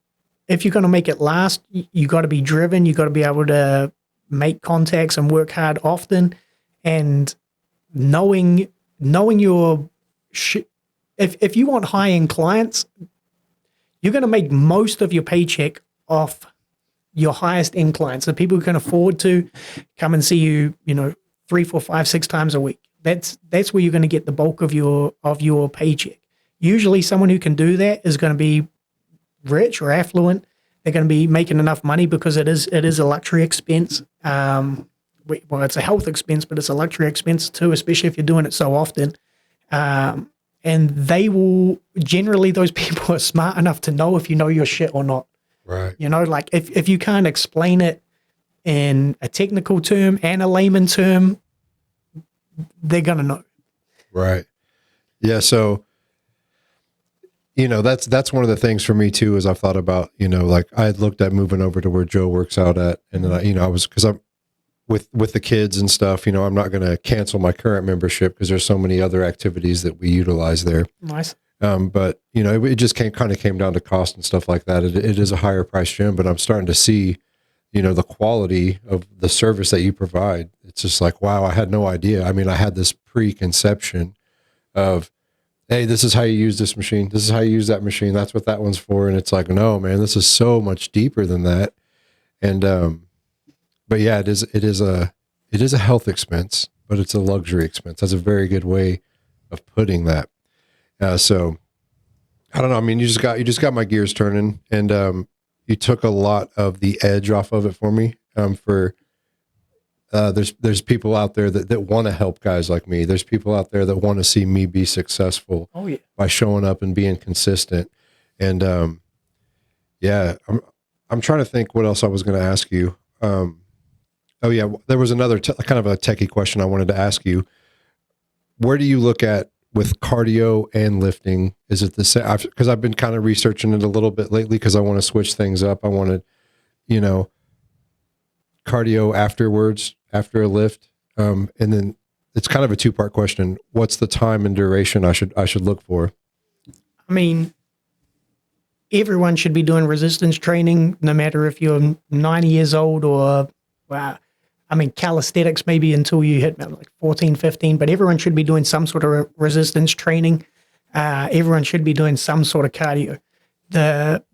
if you're going to make it last, you got to be driven. You got to be able to make contacts and work hard often. And knowing your if you want high-end clients, you're going to make most of your paycheck off your highest end clients, the people who can afford to come and see you, 3, 4, 5, 6 times a week. That's where you're going to get the bulk of your paycheck. Usually someone who can do that is going to be rich or affluent. They're going to be making enough money because it is a luxury expense. Well, it's a health expense, but it's a luxury expense too, especially if you're doing it so often. And they will, generally those people are smart enough to know if you know your shit or not. Right. Like if you can't explain it in a technical term and a layman term, they're going to know. Right. Yeah. So, that's one of the things for me too, is I've thought about, like I had looked at moving over to where Joe works out at. And then I was, cause I'm with the kids and stuff, I'm not going to cancel my current membership because there's so many other activities that we utilize there. Nice. But it just kind of came down to cost and stuff like that. It is a higher price gym, but I'm starting to see, the quality of the service that you provide. It's just like, wow, I had no idea. I mean, I had this preconception of, hey, this is how you use this machine. This is how you use that machine. That's what that one's for. And it's like, no, man, this is so much deeper than that. And, but yeah, it is a health expense, but it's a luxury expense. That's a very good way of putting that. So I don't know. I mean, you just got my gears turning, and you took a lot of the edge off of it for me. There's people out there that want to help guys like me. There's people out there that want to see me be successful. Oh, yeah. By showing up and being consistent. And I'm trying to think what else I was going to ask you. Oh yeah, there was another kind of a techie question I wanted to ask you. Where do you look at with cardio and lifting? Is it the same? Because I've been kind of researching it a little bit lately because I want to switch things up. I wanted, cardio afterwards, after a lift. And then it's kind of a 2-part question. What's the time and duration I should look for? I mean, everyone should be doing resistance training, no matter if you're 90 years old or, calisthenics maybe until you hit like 14, 15, but everyone should be doing some sort of resistance training. Everyone should be doing some sort of cardio. The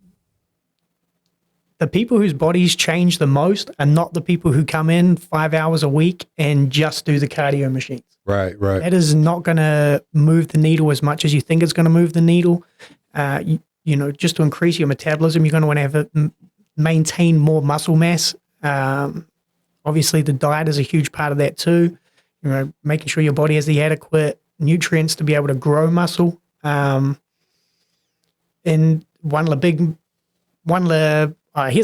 people whose bodies change the most are not the people who come in 5 hours a week and just do the cardio machines. Right. That is not going to move the needle as much as you think it's going to move the needle. Just to increase your metabolism, you're going to want to maintain more muscle mass. Obviously, the diet is a huge part of that too. Making sure your body has the adequate nutrients to be able to grow muscle. And here's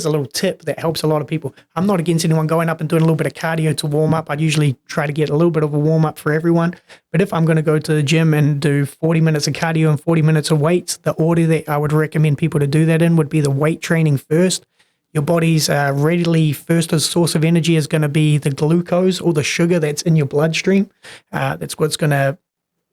a little tip that helps a lot of people. I'm not against anyone going up and doing a little bit of cardio to warm up. I'd usually try to get a little bit of a warm up for everyone. But if I'm going to go to the gym and do 40 minutes of cardio and 40 minutes of weights, the order that I would recommend people to do that in would be the weight training first. Your body's readily first source of energy is going to be the glucose or the sugar that's in your bloodstream. That's what's going to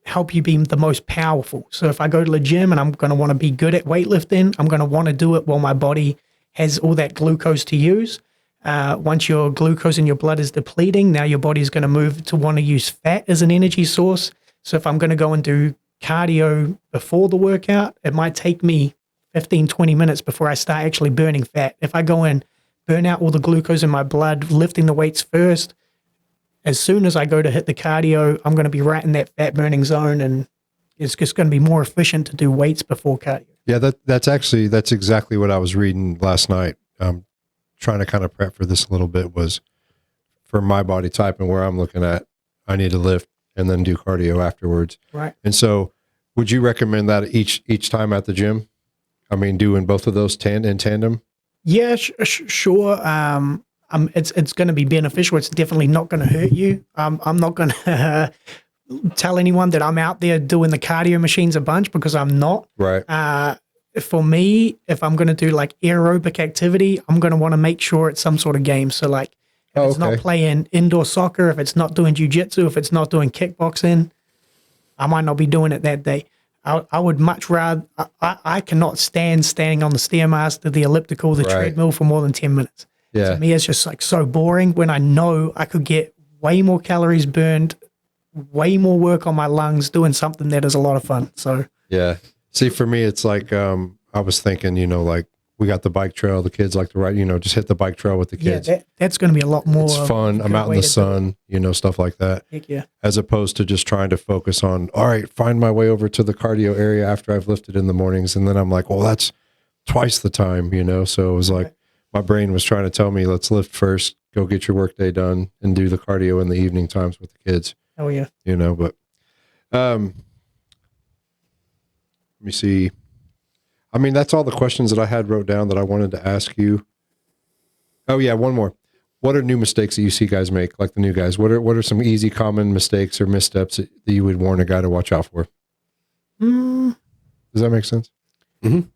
help you be the most powerful. So if I go to the gym and I'm going to want to be good at weightlifting, I'm going to want to do it while my body has all that glucose to use. Once your glucose in your blood is depleting, now your body's going to move to want to use fat as an energy source. So if I'm going to go and do cardio before the workout, it might take me 15, 20 minutes before I start actually burning fat. If I go and burn out all the glucose in my blood, lifting the weights first, as soon as I go to hit the cardio, I'm going to be right in that fat burning zone, and it's just going to be more efficient to do weights before cardio. Yeah, that's exactly what I was reading last night. Trying to kind of prep for this a little bit was for my body type and where I'm looking at, I need to lift and then do cardio afterwards. Right. And so would you recommend that each time at the gym? I mean, doing both of those in tandem? Yeah, sure. It's going to be beneficial. It's definitely not going to hurt you. I'm not going to tell anyone that I'm out there doing the cardio machines a bunch because I'm not. Right. For me, if I'm going to do like aerobic activity, I'm going to want to make sure it's some sort of game. So like if it's not playing indoor soccer, if it's not doing jiu-jitsu, if it's not doing kickboxing, I might not be doing it that day. I would much rather, I cannot stand standing on the Stairmaster, the elliptical, the treadmill for more than 10 minutes. Yeah. To me, it's just like so boring when I know I could get way more calories burned, way more work on my lungs doing something that is a lot of fun. So Yeah. See, for me, it's like I was thinking, like we got the bike trail. The kids like to ride, just hit the bike trail with the kids. Yeah, that's going to be a lot more. It's fun. I'm out in the sun, stuff like that. Heck yeah. As opposed to just trying to focus on, all right, find my way over to the cardio area after I've lifted in the mornings. And then I'm like, well, that's twice the time, So it was like my brain was trying to tell me, let's lift first, go get your work day done and do the cardio in the evening times with the kids. Oh yeah. But let me see. I mean, that's all the questions that I had wrote down that I wanted to ask you. Oh yeah, one more. What are new mistakes that you see guys make, like the new guys? What are some easy, common mistakes or missteps that you would warn a guy to watch out for? Does that make sense? Mm-hmm.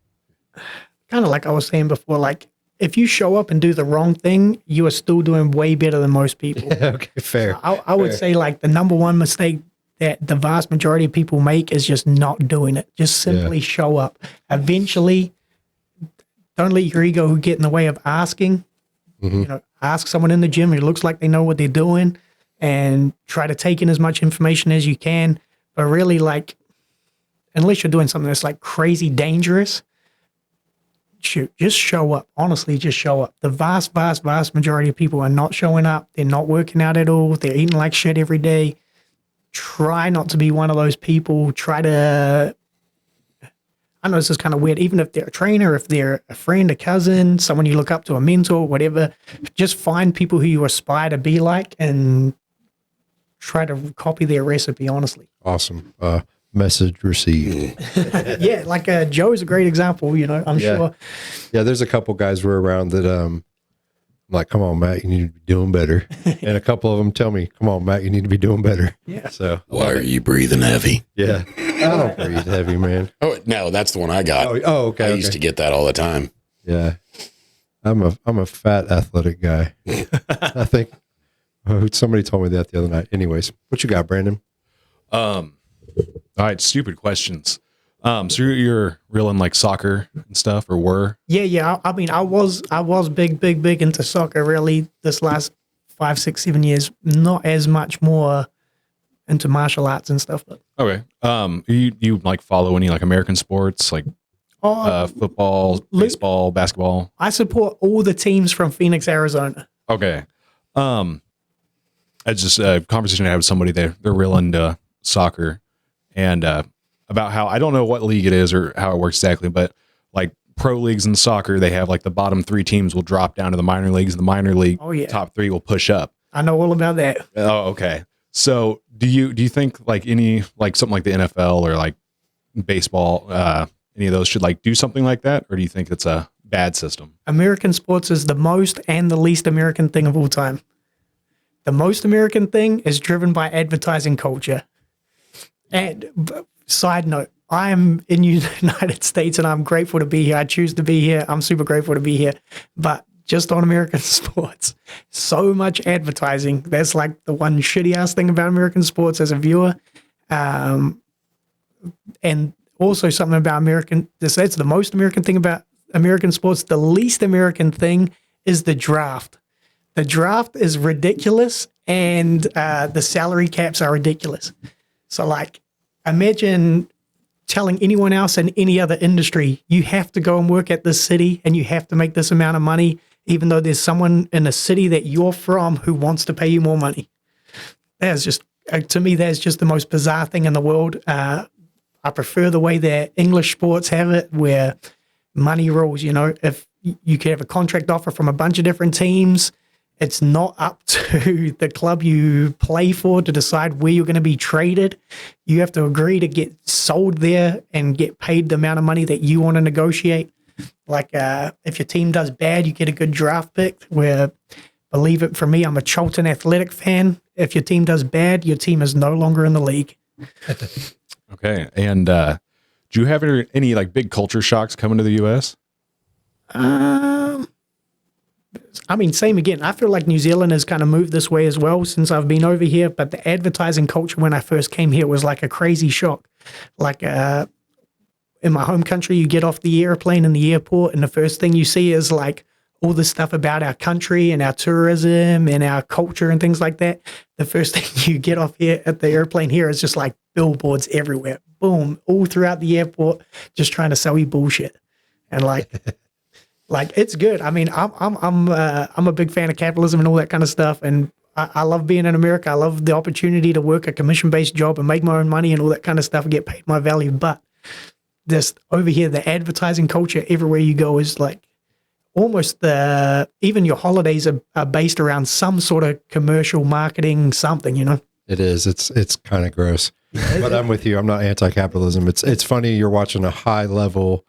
Kind of like I was saying before, like if you show up and do the wrong thing, you are still doing way better than most people. Yeah, okay, fair. I would say like the number one mistake that the vast majority of people make is just not doing it. Just simply show up. Eventually, don't let your ego get in the way of asking. Mm-hmm. Ask someone in the gym who looks like they know what they're doing and try to take in as much information as you can. But really, like, unless you're doing something that's like crazy dangerous, just show up. Honestly, just show up. The vast, vast, vast majority of people are not showing up. They're not working out at all. They're eating like shit every day. Try not to be one of those people. Try to, I know this is kind of weird, even if they're a trainer, if they're a friend, a cousin, someone you look up to, a mentor, whatever, just find people who you aspire to be like and try to copy their recipe, honestly. Awesome. Message received. Yeah, like Joe is a great example, I'm sure. Yeah, there's a couple guys we're around that I'm like, come on, Matt, you need to be doing better. And a couple of them tell me, come on, Matt, you need to be doing better. Yeah. So why are you breathing heavy? Yeah. I don't breathe heavy, man. Oh, no, that's the one I got. Oh, okay. I used to get that all the time. Yeah. I'm a fat athletic guy. I think somebody told me that the other night. Anyways, what you got, Brandon? All right, stupid questions. So you're real in like soccer and stuff, or were? Yeah. I mean, I was big into soccer. Really, this last 5, 6, 7 years, not as much more into martial arts and stuff. But okay. You like follow any like American sports, like football, baseball, basketball? I support all the teams from Phoenix, Arizona. Okay. It's just a conversation I had with somebody. They're real into soccer, and about how, I don't know what league it is or how it works exactly, but like pro leagues in soccer, they have like the bottom 3 teams will drop down to the minor leagues, and the minor league top 3 will push up. I know all about that. Oh, okay. So do you think like any, like something like the NFL or like baseball, any of those should like do something like that? Or do you think it's a bad system? American sports is the most and the least American thing of all time. The most American thing is driven by advertising culture. And side note, I am in the United States and I'm grateful to be here. I choose to be here. I'm super grateful to be here. But just on American sports, so much advertising. That's like the one shitty ass thing about American sports as a viewer. And also something about that's the most American thing about American sports. The least American thing is the draft. The draft is ridiculous and the salary caps are ridiculous. So like, imagine telling anyone else in any other industry, you have to go and work at this city and you have to make this amount of money, even though there's someone in a city that you're from who wants to pay you more money. That's just, to me, that's just the most bizarre thing in the world. I prefer the way that English sports have it, where money rules. If you can have a contract offer from a bunch of different teams, it's not up to the club you play for to decide where you're going to be traded. You have to agree to get sold there and get paid the amount of money that you want to negotiate. Like if your team does bad, you get a good draft pick, where, believe it, for me, I'm a Charlton Athletic fan. If your team does bad, your team is no longer in the league. Okay. And do you have any like big culture shocks coming to the U.S.? I mean, same again. I feel like New Zealand has kind of moved this way as well since I've been over here. But the advertising culture when I first came here was like a crazy shock. Like in my home country, you get off the airplane in the airport and the first thing you see is like all this stuff about our country and our tourism and our culture and things like that. The first thing you get off here at the airplane here is just like billboards everywhere. boom, all throughout the airport, just trying to sell you bullshit. And like it's good. I mean, I'm a big fan of capitalism and all that kind of stuff. And I love being in America. I love the opportunity to work a commission-based job and make my own money and all that kind of stuff and get paid my value. But this over here, the advertising culture everywhere you go is like almost even your holidays are based around some sort of commercial marketing something, you know? It is. It's kind of gross. But I'm with you. I'm not anti-capitalism. It's funny you're watching a high-level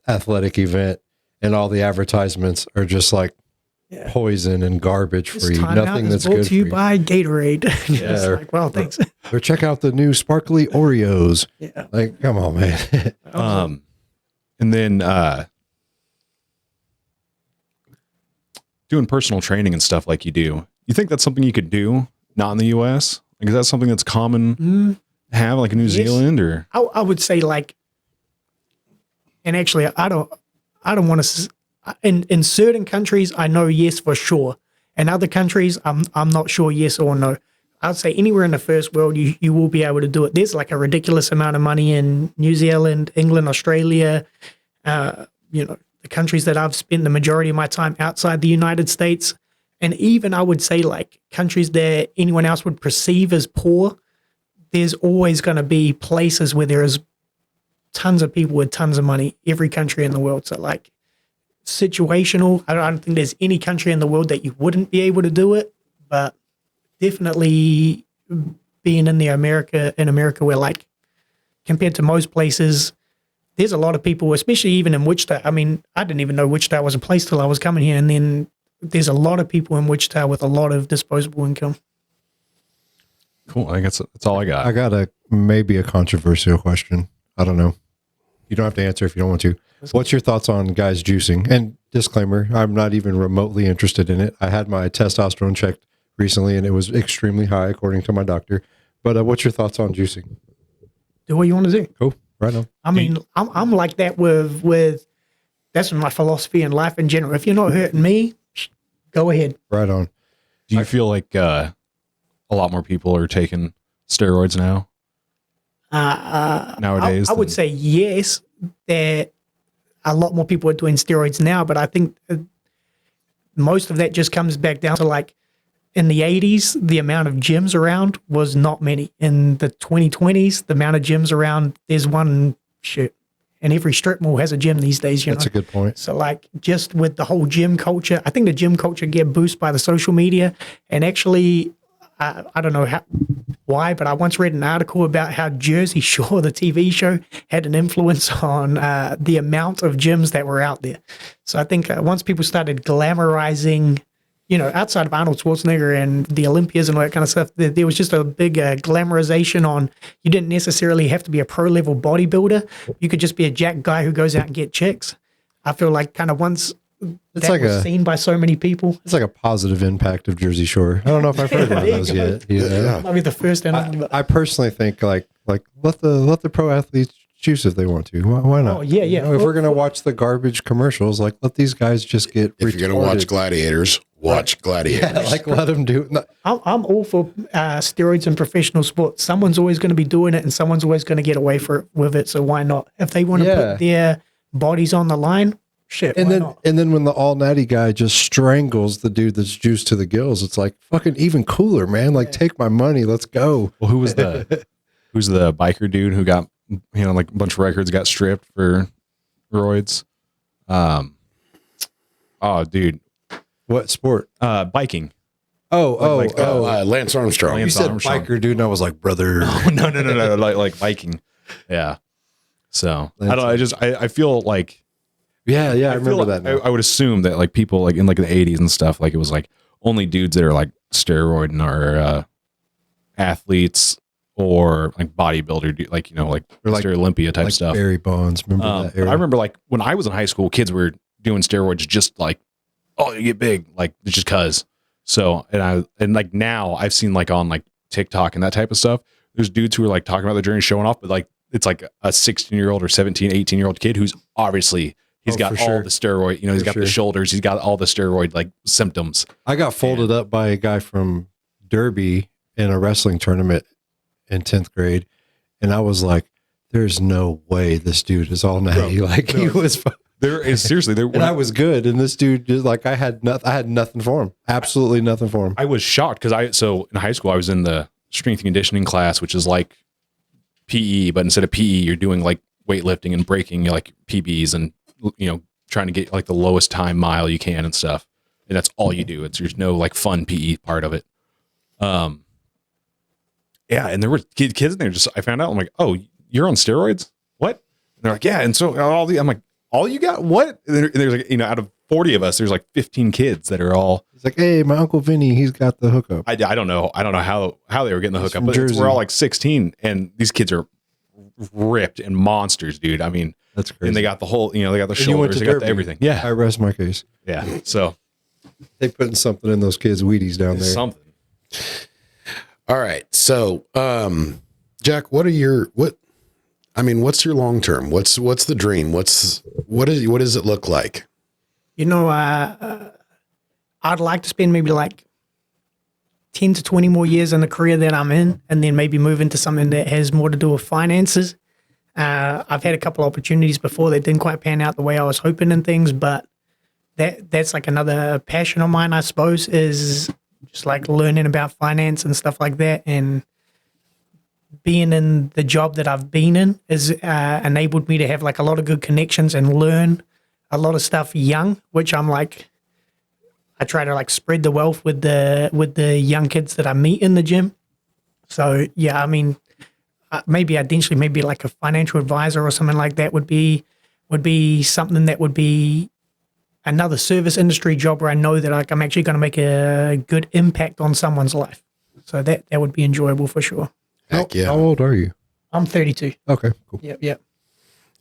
athletic event and all the advertisements are just like poison and garbage for you. Nothing that's good brought to you by Gatorade. Yeah, like, well, thanks. Or check out the new sparkly Oreos. Yeah. Like, come on, man. And then doing personal training and stuff like you do. You think that's something you could do not in the US? Like, is that something that's common to have like in New Zealand or? I would say like, and actually I don't want to, in certain countries, I know yes for sure. In other countries, I'm not sure yes or no. I'd say anywhere in the first world, you will be able to do it. There's like a ridiculous amount of money in New Zealand, England, Australia, the countries that I've spent the majority of my time outside the United States. And even I would say like countries that anyone else would perceive as poor, there's always going to be places where there is tons of people with tons of money, every country in the world. So like, situational. I don't think there's any country in the world that you wouldn't be able to do it, but definitely being in America where like compared to most places, there's a lot of people, especially even in Wichita. I mean, I didn't even know Wichita was a place till I was coming here. And then there's a lot of people in Wichita with a lot of disposable income. Cool. I think that's all I got. I got maybe a controversial question. I don't know. You don't have to answer if you don't want to. What's your thoughts on guys juicing? And disclaimer, I'm not even remotely interested in it. I had my testosterone checked recently and it was extremely high according to my doctor. But what's your thoughts on juicing? Do what you want to do. Cool. Right on. I mean, I'm like that with that's my philosophy in life in general. If you're not hurting me, go ahead. Right on. Do you feel like a lot more people are taking steroids now? Nowadays? I would say yes, that a lot more people are doing steroids now, but I think most of that just comes back down to like in the 80s, the amount of gyms around was not many. In the 2020s, the amount of gyms around, there's one and every strip mall has a gym these days. That's a good point. So like just with the whole gym culture, I think the gym culture get boosted by the social media. And actually, I don't know why, but I once read an article about how Jersey Shore, the TV show, had an influence on the amount of gyms that were out there. So I think once people started glamorizing, outside of Arnold Schwarzenegger and the Olympias and all that kind of stuff, there was just a big glamorization on, you didn't necessarily have to be a pro-level bodybuilder. You could just be a jack guy who goes out and get chicks. I feel like kind of once it's like was seen by so many people. It's like a positive impact of Jersey Shore. I don't know if I've heard one of those yet. Yeah. Might be the first. I personally think like let the pro athletes juice if they want to. Why not? Oh yeah. If we're gonna watch the garbage commercials, like let these guys just get. If you're gonna watch Gladiators, watch Gladiators. Yeah, like let them do it. I'm all for steroids in professional sports. Someone's always going to be doing it, and someone's always going to get away with it. So why not? If they want to put their bodies on the line. Shit, and not? then when the all natty guy just strangles the dude that's juiced to the gills, it's like fucking even cooler, man. Like take my money, let's go. Well, who's the biker dude who got like a bunch of records got stripped for roids? Dude, what sport? Biking. Lance Armstrong. You said biker dude, and I was like, brother. Oh, no, like biking. Yeah. So I feel like. Yeah, I remember that. I would assume that like people like in like the 80s and stuff, like it was like only dudes that are like steroid and are athletes or like bodybuilder, like like Mr. Olympia type stuff. Barry Bonds, remember that era? I remember like when I was in high school, kids were doing steroids just like, oh, you get big, like it's just cause. So and like now I've seen like on like TikTok and that type of stuff, there's dudes who are like talking about their journey, showing off, but like it's like a 16-year-old or 17, 18-year-old kid who's obviously. He's got all the steroid, he's got the shoulders, he's got all the steroid like symptoms. I got folded up by a guy from Derby in a wrestling tournament in 10th grade. And I was like, there's no way this dude is all natty. He was. There is seriously there. And I was good, and this dude just like I had nothing for him. Absolutely nothing for him. I was shocked because so in high school I was in the strength and conditioning class, which is like PE, but instead of PE, you're doing like weightlifting and breaking like PBs and trying to get like the lowest time mile you can and stuff. And that's all you do. There's no like fun PE part of it. Yeah, and there were kids in there. I found out. I'm like, oh, you're on steroids? What? And they're like, yeah. And so I'm like, all you got? What? And there's like, out of 40 of us, there's like 15 kids that are all. It's like, hey, my Uncle Vinny, he's got the hookup. I don't know how they were getting the hookup, but we're all like 16, and these kids are ripped and monsters, dude. I mean, that's crazy. And they got the whole, they got the shoulders, they got everything. Yeah, I rest my case. Yeah, so they putting something in those kids' Wheaties down there. Something. All right, so Jack, what's your long term? What's the dream? What does it look like? I'd like to spend maybe like 10 to 20 more years in the career that I'm in, and then maybe move into something that has more to do with finances. I've had a couple opportunities before that didn't quite pan out the way I was hoping and things, but that's like another passion of mine, I suppose, is just like learning about finance and stuff like that. And being in the job that I've been in has enabled me to have like a lot of good connections and learn a lot of stuff young, which I'm like, I try to like spread the wealth with the young kids that I meet in the gym. So yeah, I mean, maybe eventually, maybe like a financial advisor or something like that would be something that would be another service industry job where I know that like I'm actually going to make a good impact on someone's life. So that would be enjoyable for sure. Heck yeah. How old are you? I'm 32. Okay, cool. Yep.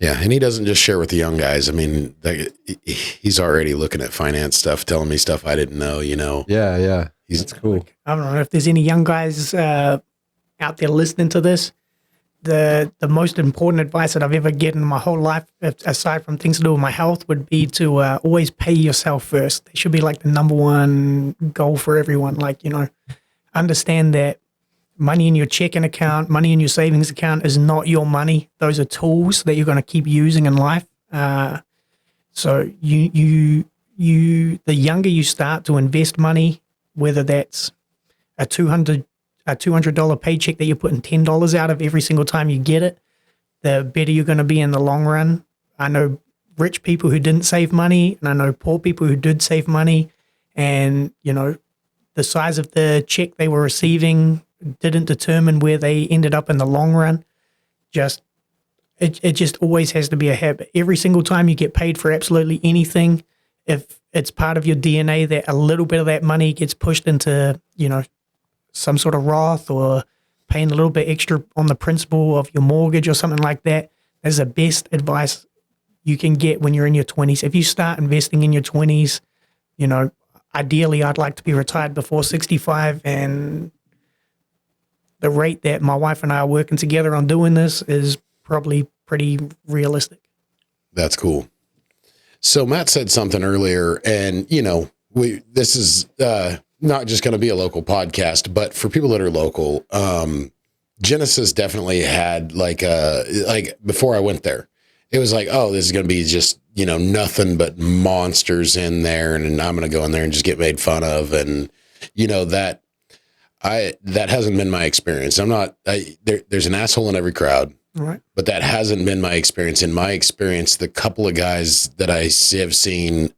Yeah, and he doesn't just share with the young guys. I mean, he's already looking at finance stuff, telling me stuff I didn't know, Yeah. That's cool. I don't know if there's any young guys out there listening to this. The most important advice that I've ever gotten in my whole life, aside from things to do with my health, would be to always pay yourself first. That should be like the number one goal for everyone. Like, understand that money in your checking account, money in your savings account is not your money. Those are tools that you're going to keep using in life. So the younger you start to invest money, whether that's a $200 paycheck that you're putting $10 out of every single time you get it, the better you're going to be in the long run. I know rich people who didn't save money, and I know poor people who did save money, and the size of the check they were receiving didn't determine where they ended up in the long run. It just always has to be a habit. Every single time you get paid for absolutely anything, if it's part of your DNA that a little bit of that money gets pushed into, some sort of Roth or paying a little bit extra on the principal of your mortgage or something like that, that's the best advice you can get when you're in your 20s. If you start investing in your 20s, ideally I'd like to be retired before 65, and the rate that my wife and I are working together on doing this is probably pretty realistic. That's cool. So Matt said something earlier, and this is not just going to be a local podcast, but for people that are local, Genesis definitely had like before I went there, it was like, oh, this is going to be just nothing but monsters in there, and I'm going to go in there and just get made fun of, and that hasn't been my experience. There's an asshole in every crowd, right? But that hasn't been my experience. In my experience, the couple of guys that I have seen,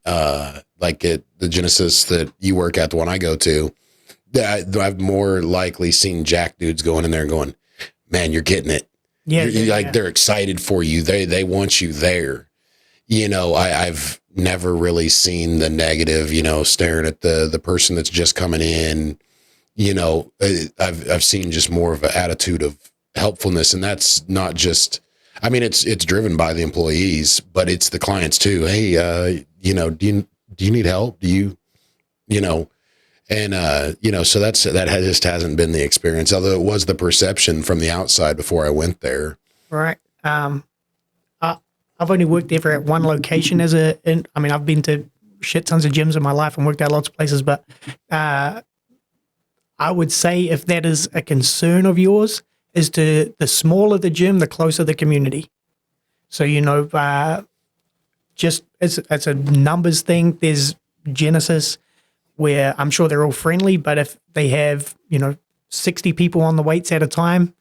like at the Genesis that you work at, the one I go to, I've more likely seen jack dudes going in there and going, man, you're getting it. Yeah. They're excited for you. They want you there. I've never really seen the negative, staring at the person that's just coming in. I've seen just more of an attitude of helpfulness, and that's not just, I mean, it's driven by the employees, but it's the clients too. Hey, do you need help? Do you, so that just hasn't been the experience, although it was the perception from the outside before I went there. Right. I've only worked ever at one location I've been to shit tons of gyms in my life and worked at lots of places, but, I would say if that is a concern of yours, is to the smaller the gym, the closer the community. So, just it's a numbers thing. There's Genesis where I'm sure they're all friendly, but if they have, 60 people on the weights at a time,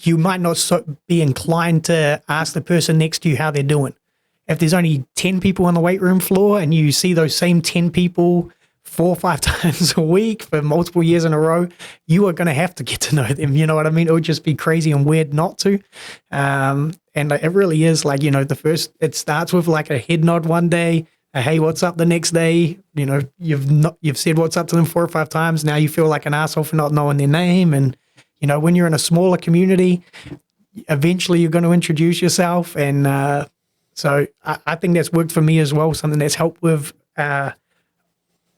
you might not be inclined to ask the person next to you how they're doing. If there's only 10 people on the weight room floor and you see those same 10 people 4 or 5 times a week for multiple years in a row, you are going to have to get to know them. You know what I mean? It would just be crazy and weird not to. And it really is like, it starts with like a head nod one day, a hey, what's up the next day? You've said what's up to them 4 or 5 times. Now you feel like an asshole for not knowing their name. And, when you're in a smaller community, eventually you're going to introduce yourself. And so I think that's worked for me as well, something that's helped with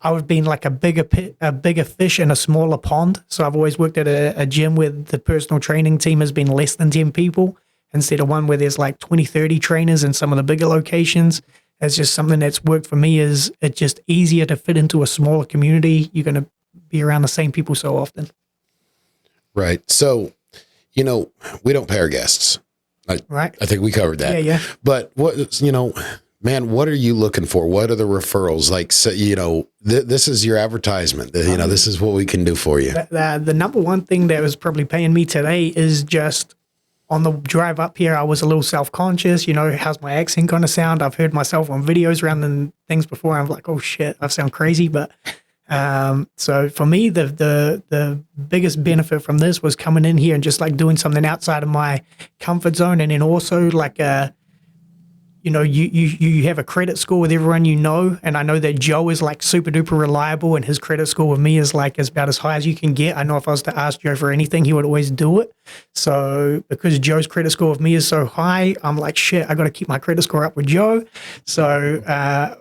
I've been like a bigger fish in a smaller pond. So I've always worked at a gym where the personal training team has been less than 10 people instead of one where there's like 20, 30 trainers in some of the bigger locations. It's just something that's worked for me. Is it's just easier to fit into a smaller community. You're going to be around the same people so often. Right. So, we don't pay our guests. Right. I think we covered that. Yeah. But man, what are you looking for? What are the referrals? Like, so, this is your advertisement. This is what we can do for you. The number one thing that was probably paying me today is just on the drive up here, I was a little self-conscious. How's my accent going to sound? I've heard myself on videos around and things before. I'm like, oh shit, I sound crazy. But so for me, the biggest benefit from this was coming in here and just like doing something outside of my comfort zone. And then also like, you have a credit score with everyone and I know that Joe is like super duper reliable and his credit score with me is about as high as you can get. I know if I was to ask Joe for anything, he would always do it. So because Joe's credit score with me is so high, I'm like, shit, I got to keep my credit score up with Joe. So, I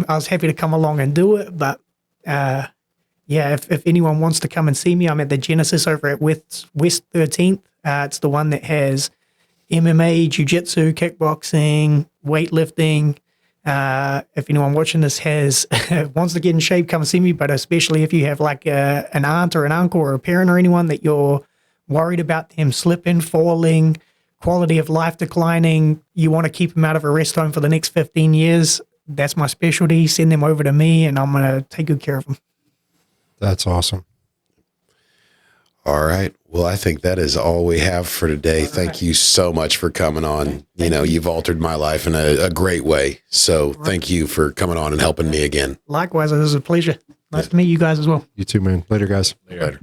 was happy to come along and do it. But if anyone wants to come and see me, I'm at the Genesis over at West 13th. It's the one that has MMA, jiu-jitsu, kickboxing, weightlifting. If anyone watching this wants to get in shape, come see me. But especially if you have like an aunt or an uncle or a parent or anyone that you're worried about them slipping, falling, quality of life declining, you want to keep them out of a rest home for the next 15 years, that's my specialty. Send them over to me and I'm going to take good care of them. That's awesome. All right. Well, I think that is all we have for today. Thank you so much for coming on. You've altered my life in a great way. So thank you for coming on and helping me again. Likewise, it was a pleasure. Nice to meet you guys as well. You too, man. Later, guys. Later.